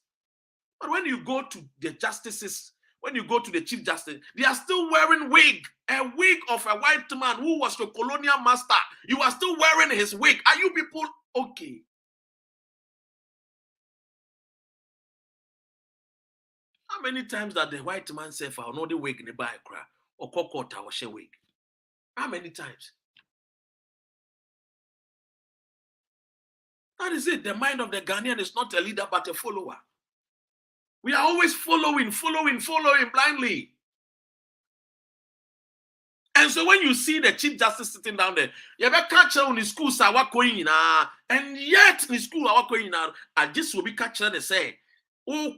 But when you go to the justices, when you go to the chief justice, they are still wearing a wig of a white man who was the colonial master. You are still wearing his wig. Are you people okay? How many times that the white man say, "I know the wig in the buy cry or kokota or share wig"? How many times? That is it. The mind of the Ghanaian is not a leader but a follower. We are always following blindly. And so when you see the chief justice sitting down there, you ever catch her on the school, and yet in the school, I just will be catching and say, "Oh,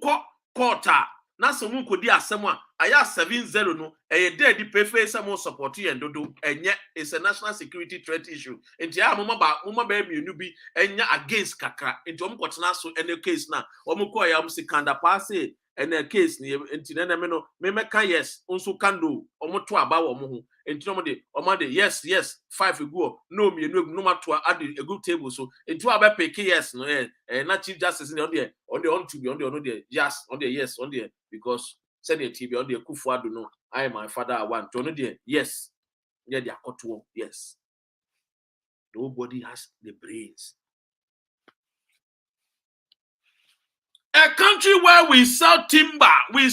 quarter." Na someone could dia someone I have 7-0 no a day the prefer some support and do and yet it's a national security threat issue. And ya mama baby you be and against kakra into so any case now omuko ya musikanda pass and a case near intinameno memeka yes also can do omoto about omo into yes 5 go no me no matter add a good table so into about pick yes no not chief justice in the on to be on the yes on the yes on the because send a TV on the Kufuado no I my father I want to know the yes yeah they are caught yes nobody has the brains. A country where we sell timber, we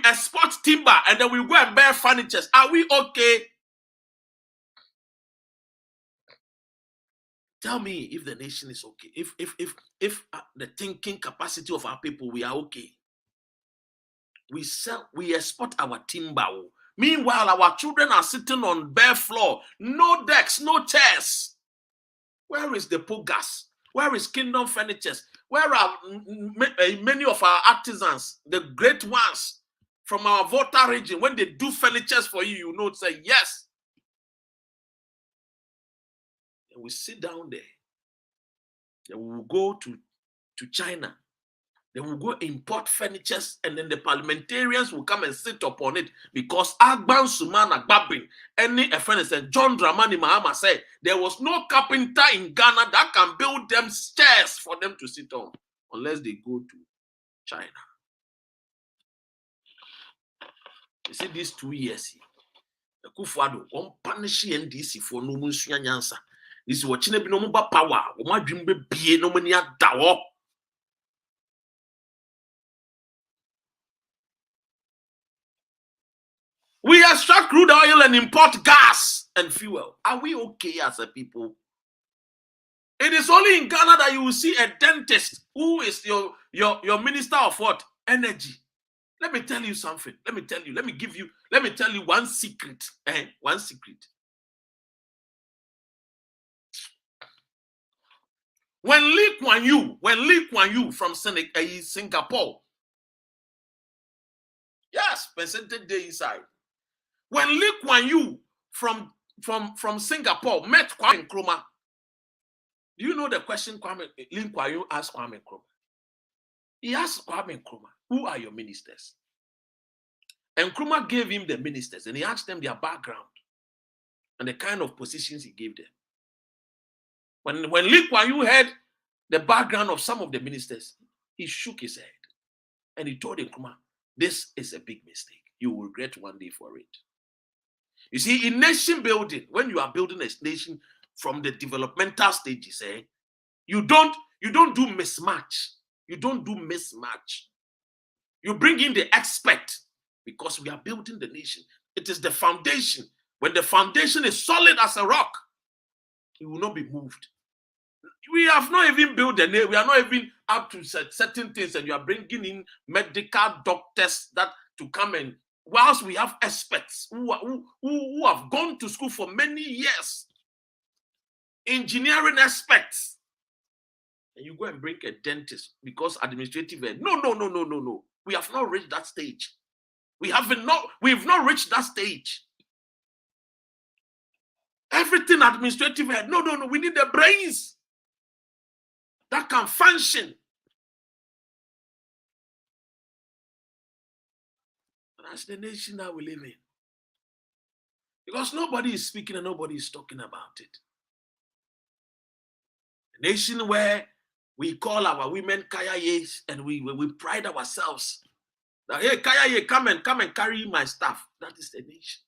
export timber and then we go and buy furniture. Are we okay? Tell me if the nation is okay. If the thinking capacity of our people, we are okay. We export our timber. Meanwhile, our children are sitting on bare floor, no decks, no chairs. Where is the Pogas? Where is Kingdom Furnitures? Where are many of our artisans, the great ones from our Volta region? When they do furnitures for you, you know, say yes. And we sit down there. Then we will go to China. Then we'll go import furnitures, and then the parliamentarians will come and sit upon it because Agban Sumana Babin, any offense, and John Dramani Mahama said there was no carpenter in Ghana that can build them chairs for them to sit on unless they go to China. You see, these 2 years, the Kufuado won't punish NDC for no Munsuyansa. This is what China be no more power. Oma dream be no money at Dawo. We extract crude oil and import gas and fuel. Are we okay as a people? It is only in Ghana that you will see a dentist who is your minister of what? Energy. Let me tell you something. Let me tell you one secret. One secret. When Lee Kuan Yew from Singapore, yes, presented there inside. When Lee Kuan Yew from Singapore met Kwame Nkrumah, do you know the question Lee Kuan Yew asked Kwame Nkrumah? He asked Kwame Nkrumah, who are your ministers? And Nkrumah gave him the ministers, and he asked them their background and the kind of positions he gave them. When Lee Kuan Yew heard the background of some of the ministers, he shook his head and he told Nkrumah, this is a big mistake. You will regret one day for it. You see, in nation building, when you are building a nation from the developmental stages, you don't do mismatch. You don't do mismatch. You bring in the expert because we are building the nation. It is the foundation. When the foundation is solid as a rock, it will not be moved. We have not even built the name. We are not even up to certain things, and you are bringing in medical doctors that to come and whilst we have experts who have gone to school for many years, engineering experts, and you go and bring a dentist because administrative head. No. We have not reached that stage. We've not reached that stage. Everything administrative head. No. We need the brains that can function. That's the nation that we live in. Because nobody is speaking and nobody is talking about it. A nation where we call our women kayayes and we pride ourselves. That, hey, kayaye, come and carry my stuff. That is the nation.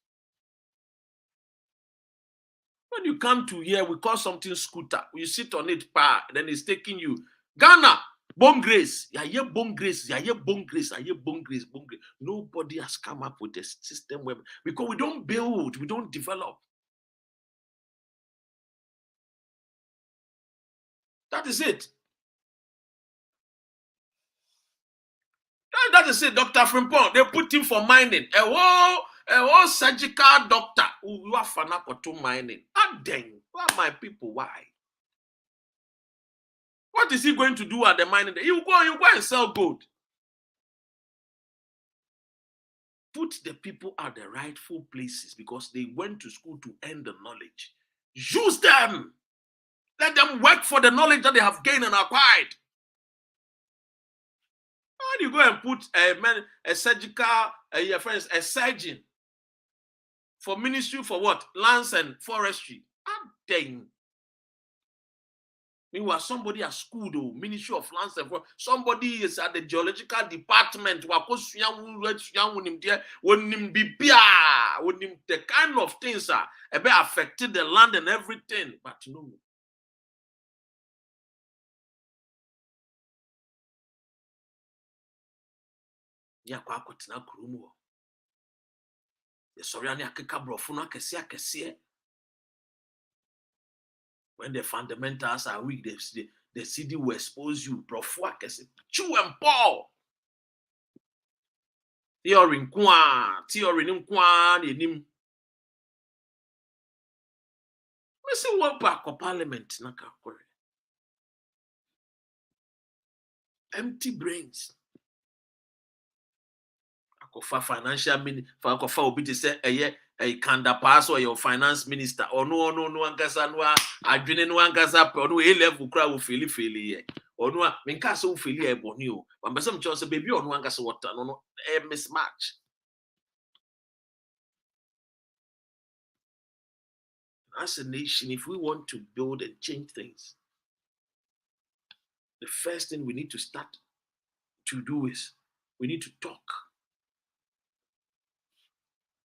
When you come to here, we call something scooter. You sit on it, then it's taking you. Ghana, bone grace. Yeah, bone grace. Yeah, bone grace. Yeah, bone grace. Bone grace. Nobody has come up with a system where, because we don't build, we don't develop. That is it. That is it, Dr. Frimpong. They put him for mining. A whole surgical doctor who are fanakoto mining. Ah, dang. Why my people? Why? What is he going to do at the mining? You go and sell gold. Put the people at the rightful places because they went to school to earn the knowledge. Use them. Let them work for the knowledge that they have gained and acquired. How do you go and put a surgical, a surgeon for ministry for what? Lands and forestry. Ah, dang. Meanwhile, somebody at school, though, Ministry of Lands and Forestry, somebody is at the geological department. The kind of things are affected the land and everything. But no. When the fundamentals are weak, the CD will expose you. Chew and Paul. Theory in we see what back of parliament. Empty brains. For financial minister, for obi to say a kanda pass or your finance minister or no angasa no adwene no angasa pe no a level kra wo feel ye or no menka so feel e boni o but person say baby or no angasa water no a mismatch. As a nation, if we want to build and change things, the first thing we need to start to do is we need to talk.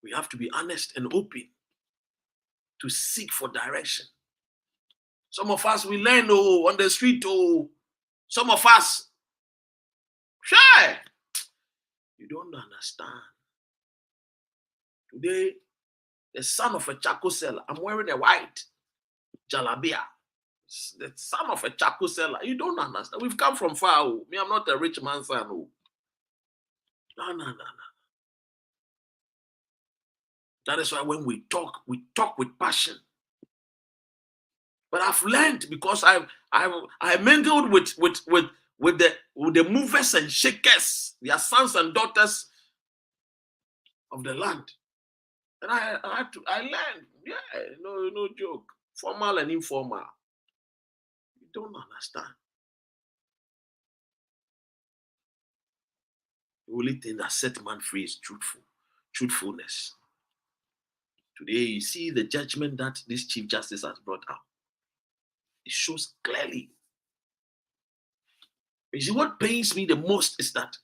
We have to be honest and open to seek for direction. Some of us, we learn on the street. Some of us, shy. You don't understand. Today, the son of a charcoal seller, I'm wearing a white jalabia. The son of a charcoal seller. You don't understand. We've come from far. Me, I'm not a rich man's son. No. That is why when we talk with passion. But I've learned because I mingled with the movers and shakers, their sons and daughters of the land, and I learned. Yeah, no joke, formal and informal. You don't understand. The only thing that set man free is truthfulness. Today, you see the judgment that this Chief Justice has brought out. It shows clearly. You see, what pains me the most is that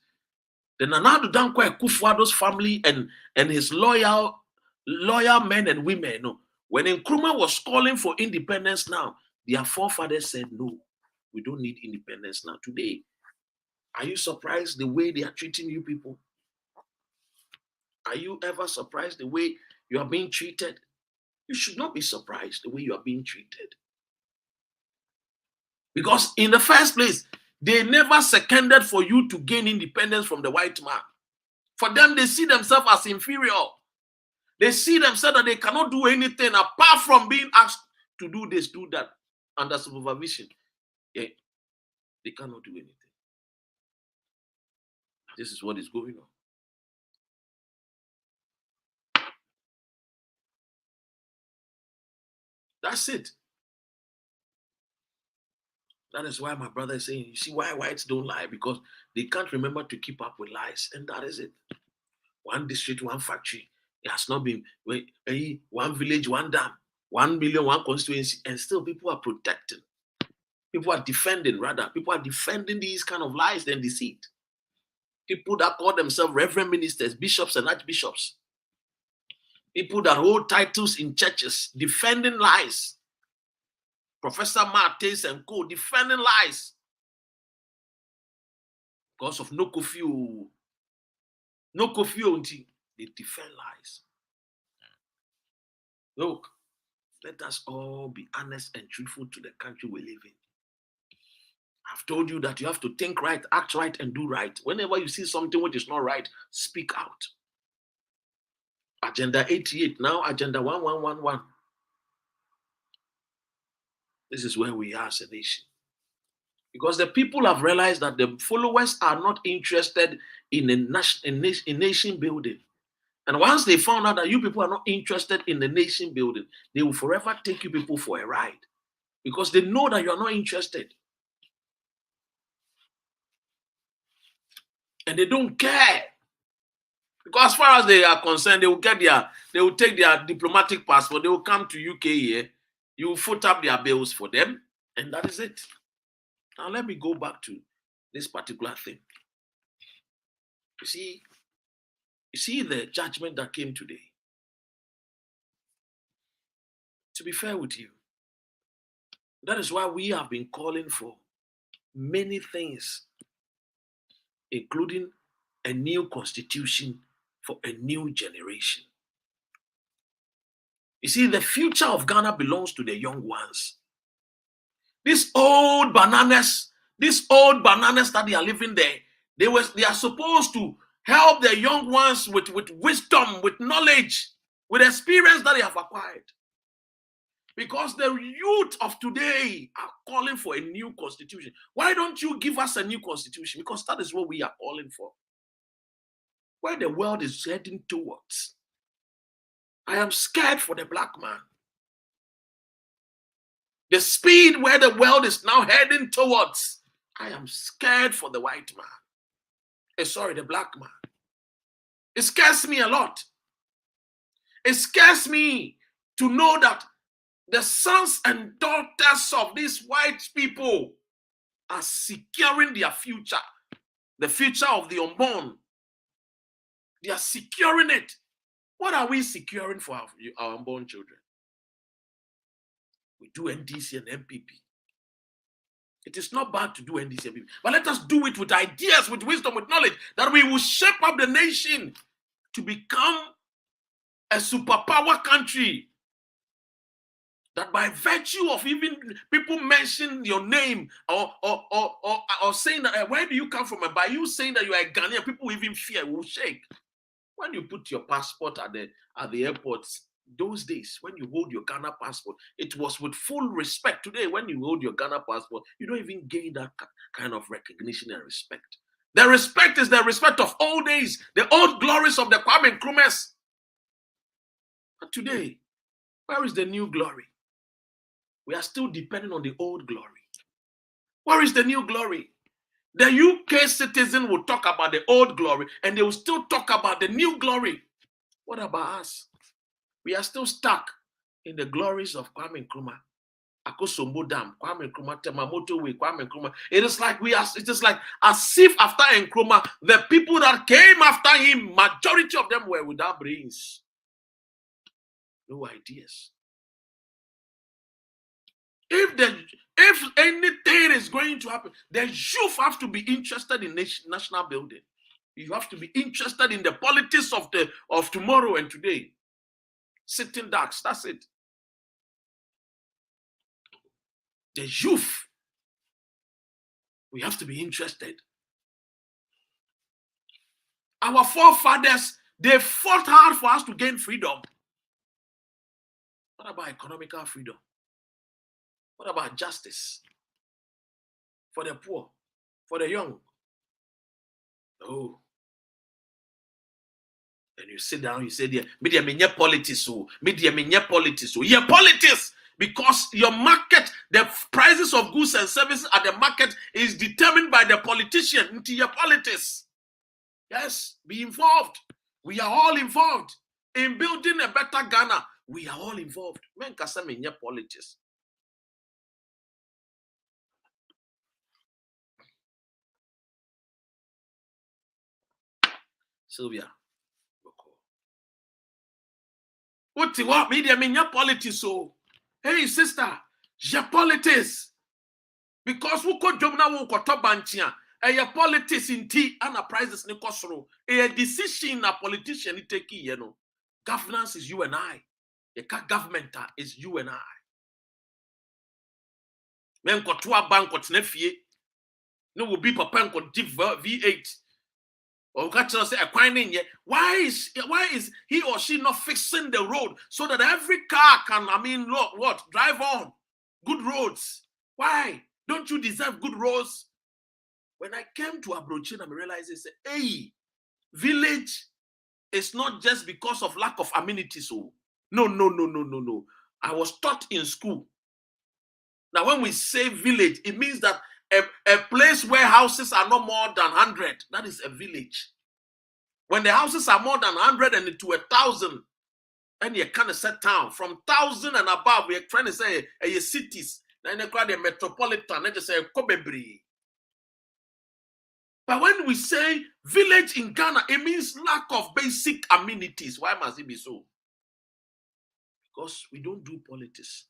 the Nana Addo Dankwa Akufo-Addo's family and his loyal men and women, when Nkrumah was calling for independence now, their forefathers said, no, we don't need independence now. Today, are you surprised the way they are treating you people? Are you ever surprised the way you are being treated? You should not be surprised the way you are being treated. Because in the first place, they never seconded for you to gain independence from the white man. For them, they see themselves as inferior. They see themselves that they cannot do anything apart from being asked to do this, do that, under supervision. Yeah, they cannot do anything. This is what is going on. That's it. That is why my brother is saying, you see why whites don't lie? Because they can't remember to keep up with lies. And that is it. one district, one factory. It has not been one village, one dam, 1 million, one constituency, and still people are protecting. People are defending, rather. People are defending these kind of lies and deceit. People that call themselves reverend ministers, bishops and archbishops. People that hold titles in churches, defending lies. Professor Martins and co. defending lies. Because of no curfew, they defend lies. Look, let us all be honest and truthful to the country we live in. I've told you that you have to think right, act right, and do right. Whenever you see something which is not right, speak out. Agenda 88, now Agenda 1111. This is where we are as a nation. Because the people have realized that the followers are not interested in a nation building. And once they found out that you people are not interested in the nation building, they will forever take you people for a ride. Because they know that you are not interested. And they don't care. Because as far as they are concerned, they will take their diplomatic passport, they will come to UK here, you will foot up their bills for them, and that is it. Now let me go back to this particular thing. You see the judgment that came today. To be fair with you, that is why we have been calling for many things, including a new constitution for a new generation. You see, the future of Ghana belongs to the young ones. These old bananas that they are living there, they are supposed to help the young ones with wisdom, with knowledge, with experience that they have acquired. Because the youth of today are calling for a new constitution. Why don't you give us a new constitution? Because that is what we are calling for. Where the world is heading towards. I am scared for the black man. The speed where the world is now heading towards. I am scared for the white man. Sorry, the black man. It scares me a lot. It scares me to know that the sons and daughters of these white people are securing their future. The future of the unborn. They are securing it. What are we securing for our unborn children? We do NDC and MPP. It is not bad to do NDC and MPP, but let us do it with ideas, with wisdom, with knowledge, that we will shape up the nation to become a superpower country. That by virtue of even people mention your name or saying that, where do you come from? And by you saying that you are a Ghanaian, people even fear, will shake. When you put your passport at the airports, those days, when you hold your Ghana passport, it was with full respect. Today, when you hold your Ghana passport, you don't even gain that kind of recognition and respect. The respect is the respect of old days, the old glories of the Kwame Nkrumahs. But today, where is the new glory? We are still depending on the old glory. Where is the new glory? The UK citizen will talk about the old glory and they will still talk about the new glory. What about us? We are still stuck in the glories of Kwame Nkrumah. Akosombo Dam, Kwame Nkrumah, Temamoto Way, Kwame Nkrumah. It is like as if after Nkrumah, the people that came after him, majority of them were without brains. No ideas. If anything is going to happen, the youth have to be interested in national building. You have to be interested in the politics of tomorrow and today. Sitting ducks, that's it. The youth, we have to be interested. Our forefathers, they fought hard for us to gain freedom. What about economical freedom? What about justice? For the poor, for the young? No. And you sit down, you say, media politics, yeah, politics, because your market, the prices of goods and services at the market is determined by the politician into your politics. Yes, be involved. We are all involved in building a better Ghana. We are all involved. Men kasa menye politics. Sylvia. What media menye politics so? Hey sister, je politics. Because who could jump now who top banchia. Your politics in tea and a prizes ni kosoro. A decision a politician ni take you know. Governance is you and I. The government is you and I. Men ko to a bank ko tnefie. No will be papa ko give V8. Or catch us a quinding yet. Why is he or she not fixing the road so that every car can drive on good roads? Why? Don't you deserve good roads? When I came to Abrochin, I realized, hey, village is not just because of lack of amenities. So, no. I was taught in school. Now, when we say village, it means that a place where houses are not more than 100, that is a village. When the houses are more than 100 and to 1,000, and you kind of set town. From 1,000 and above, we're trying to say cities. Then they call it metropolitan. They just say Kobebri. But when we say village in Ghana, it means lack of basic amenities. Why must it be so? Because we don't do politics.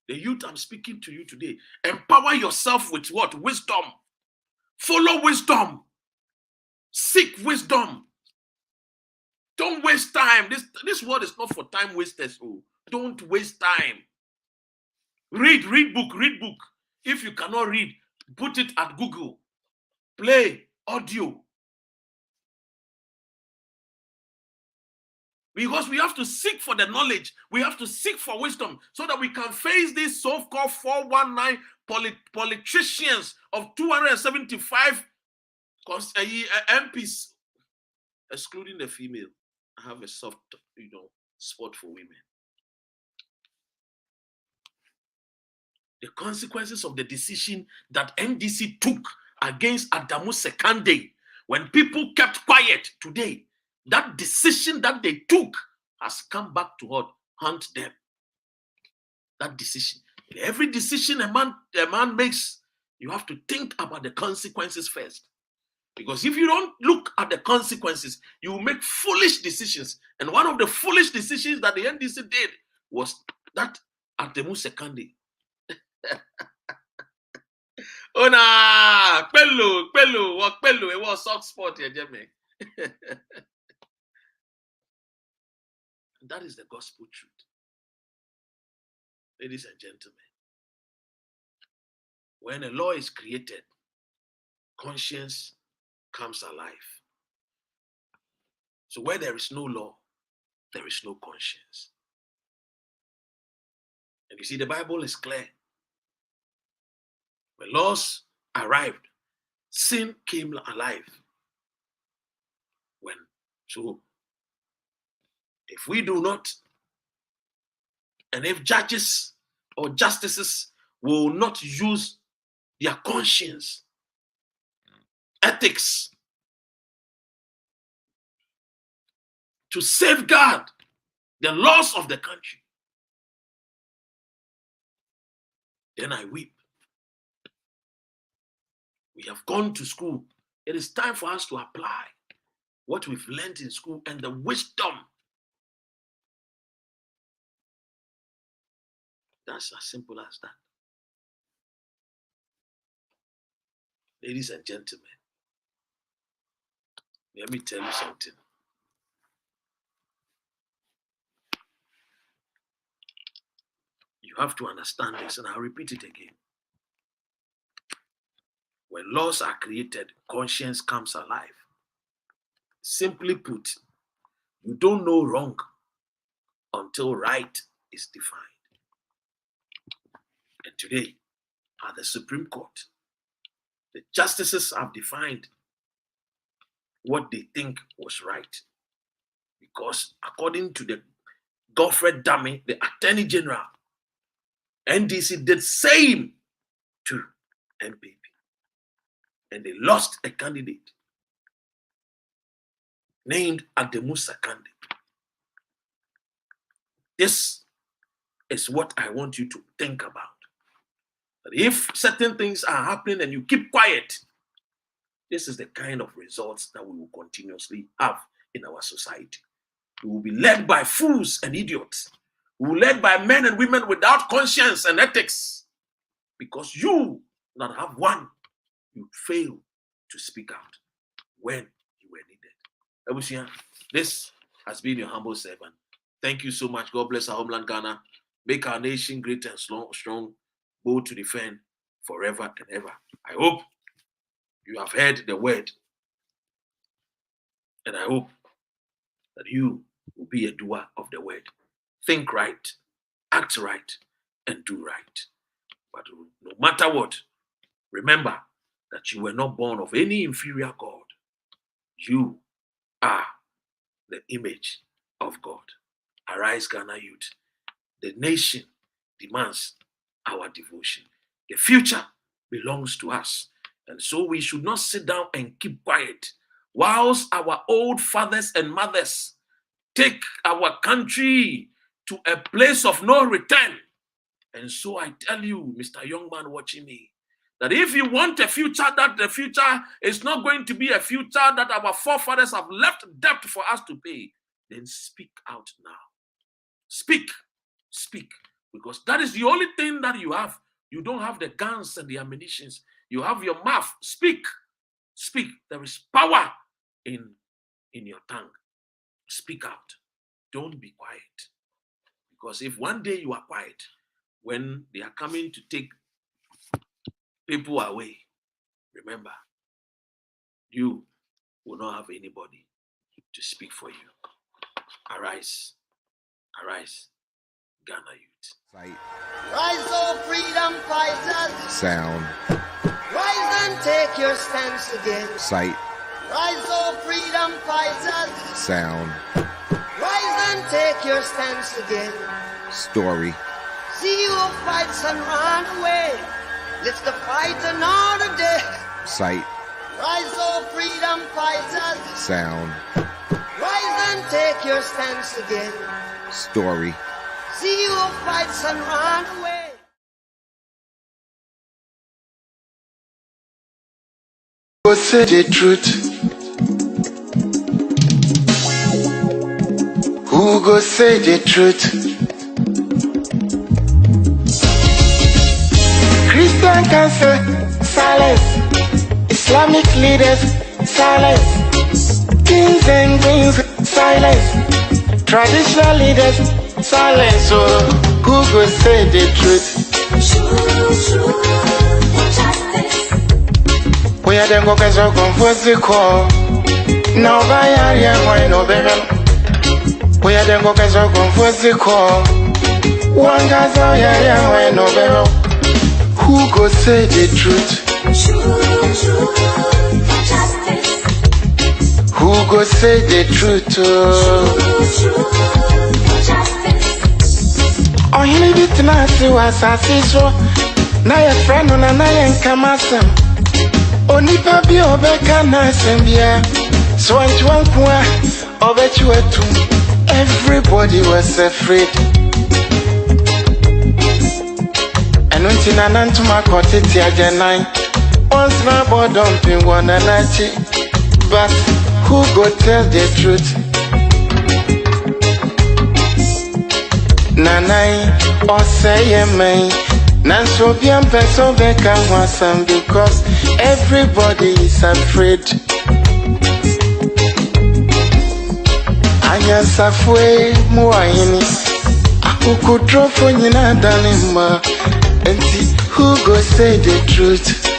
The youth I'm speaking to you today, empower yourself with what? Wisdom. Follow wisdom. Seek wisdom. Don't waste time. This word is not for time wasters. Oh, don't waste time. Read book. If you cannot read, put it at Google. Play audio. Because we have to seek for the knowledge. We have to seek for wisdom so that we can face these so-called 419 politicians of 275 MPs, excluding the female. I have a soft, spot for women. The consequences of the decision that NDC took against Adamu Sekande, when people kept quiet today, that decision that they took has come back to haunt them. That decision. Every decision a man makes, you have to think about the consequences first. Because if you don't look at the consequences, you will make foolish decisions. And one of the foolish decisions that the NDC did was that Adamu Sekande. Oh na pelo, it was soft spot here, Jimmy. That is the gospel truth. Ladies and gentlemen, when a law is created, conscience comes alive. So where there is no law, there is no conscience. And you see, the Bible is clear. When laws arrived, sin came alive. So if we do not, and if judges or justices will not use their conscience, ethics, to safeguard the laws of the country, then I weep. We have gone to school. It is time for us to apply what we've learned in school and the wisdom. That's as simple as that. Ladies and gentlemen, let me tell you something. You have to understand this, and I'll repeat it again. When laws are created, conscience comes alive. Simply put, you don't know wrong until right is defined. And today, at the Supreme Court, the justices have defined what they think was right. Because according to the Godfrey Dame, the Attorney General, NDC did same to MPP. And they lost a candidate. named Addo Sakande. This is what I want you to think about. That if certain things are happening and you keep quiet, this is the kind of results that we will continuously have in our society. We will be led by fools and idiots. We will be led by men and women without conscience and ethics. Because you not have one, you fail to speak out when you were needed. Ebusia, this has been your humble servant. Thank you so much. God bless our homeland, Ghana. Make our nation great and strong, bold to defend forever and ever. I hope you have heard the word. And I hope that you will be a doer of the word. Think right, act right, and do right. But no matter what, remember that you were not born of any inferior God. You are the image of God. Arise, Ghana youth. The nation demands our devotion. The future belongs to us. And so we should not sit down and keep quiet whilst our old fathers and mothers take our country to a place of no return. And so I tell you, Mr. Young Man watching me, that if you want a future, that the future is not going to be a future that our forefathers have left debt for us to pay, then speak out now. Speak. Because that is the only thing that you have. You don't have the guns and the ammunitions. You have your mouth. Speak. There is power in your tongue. Speak out. Don't be quiet. Because if one day you are quiet, when they are coming to take people away, remember, you will not have anybody to speak for you. Arise, Ghana youth. Sight. Rise, oh freedom fighters. Sound. Rise and take your stance again. Sight. Rise, oh freedom fighters. Sound. Rise and take your stance again. Story. See who fights and run away. Let's the fight another day. Sight. Rise, oh freedom fighters. Sound. Rise and take your stance again. Story. See who fights and run away. Who go say the truth? Who go say the truth? Christian can say silence. Islamic leaders silence. Kings and queens silence. Traditional leaders silence. So who go say the truth? We are them go so confused the call. Now by area why no better. We are them go so confused the call. One guy's out here why no better. Who go say the truth? Who go say the truth? Oh, he need it now, see what's I see so. Now your friend on a night and come as him. Only papi obeka na sembia. So I want to obet you too. Everybody was afraid. And when Tina Nantuma caught it here, nine. Once my boy dumping one and but who go tell the truth? Nanai or say me. Nanso bien peso beka wasam because everybody is afraid. Anya safwe muayini. Aku kudro for nyina dalima. And who go say the truth?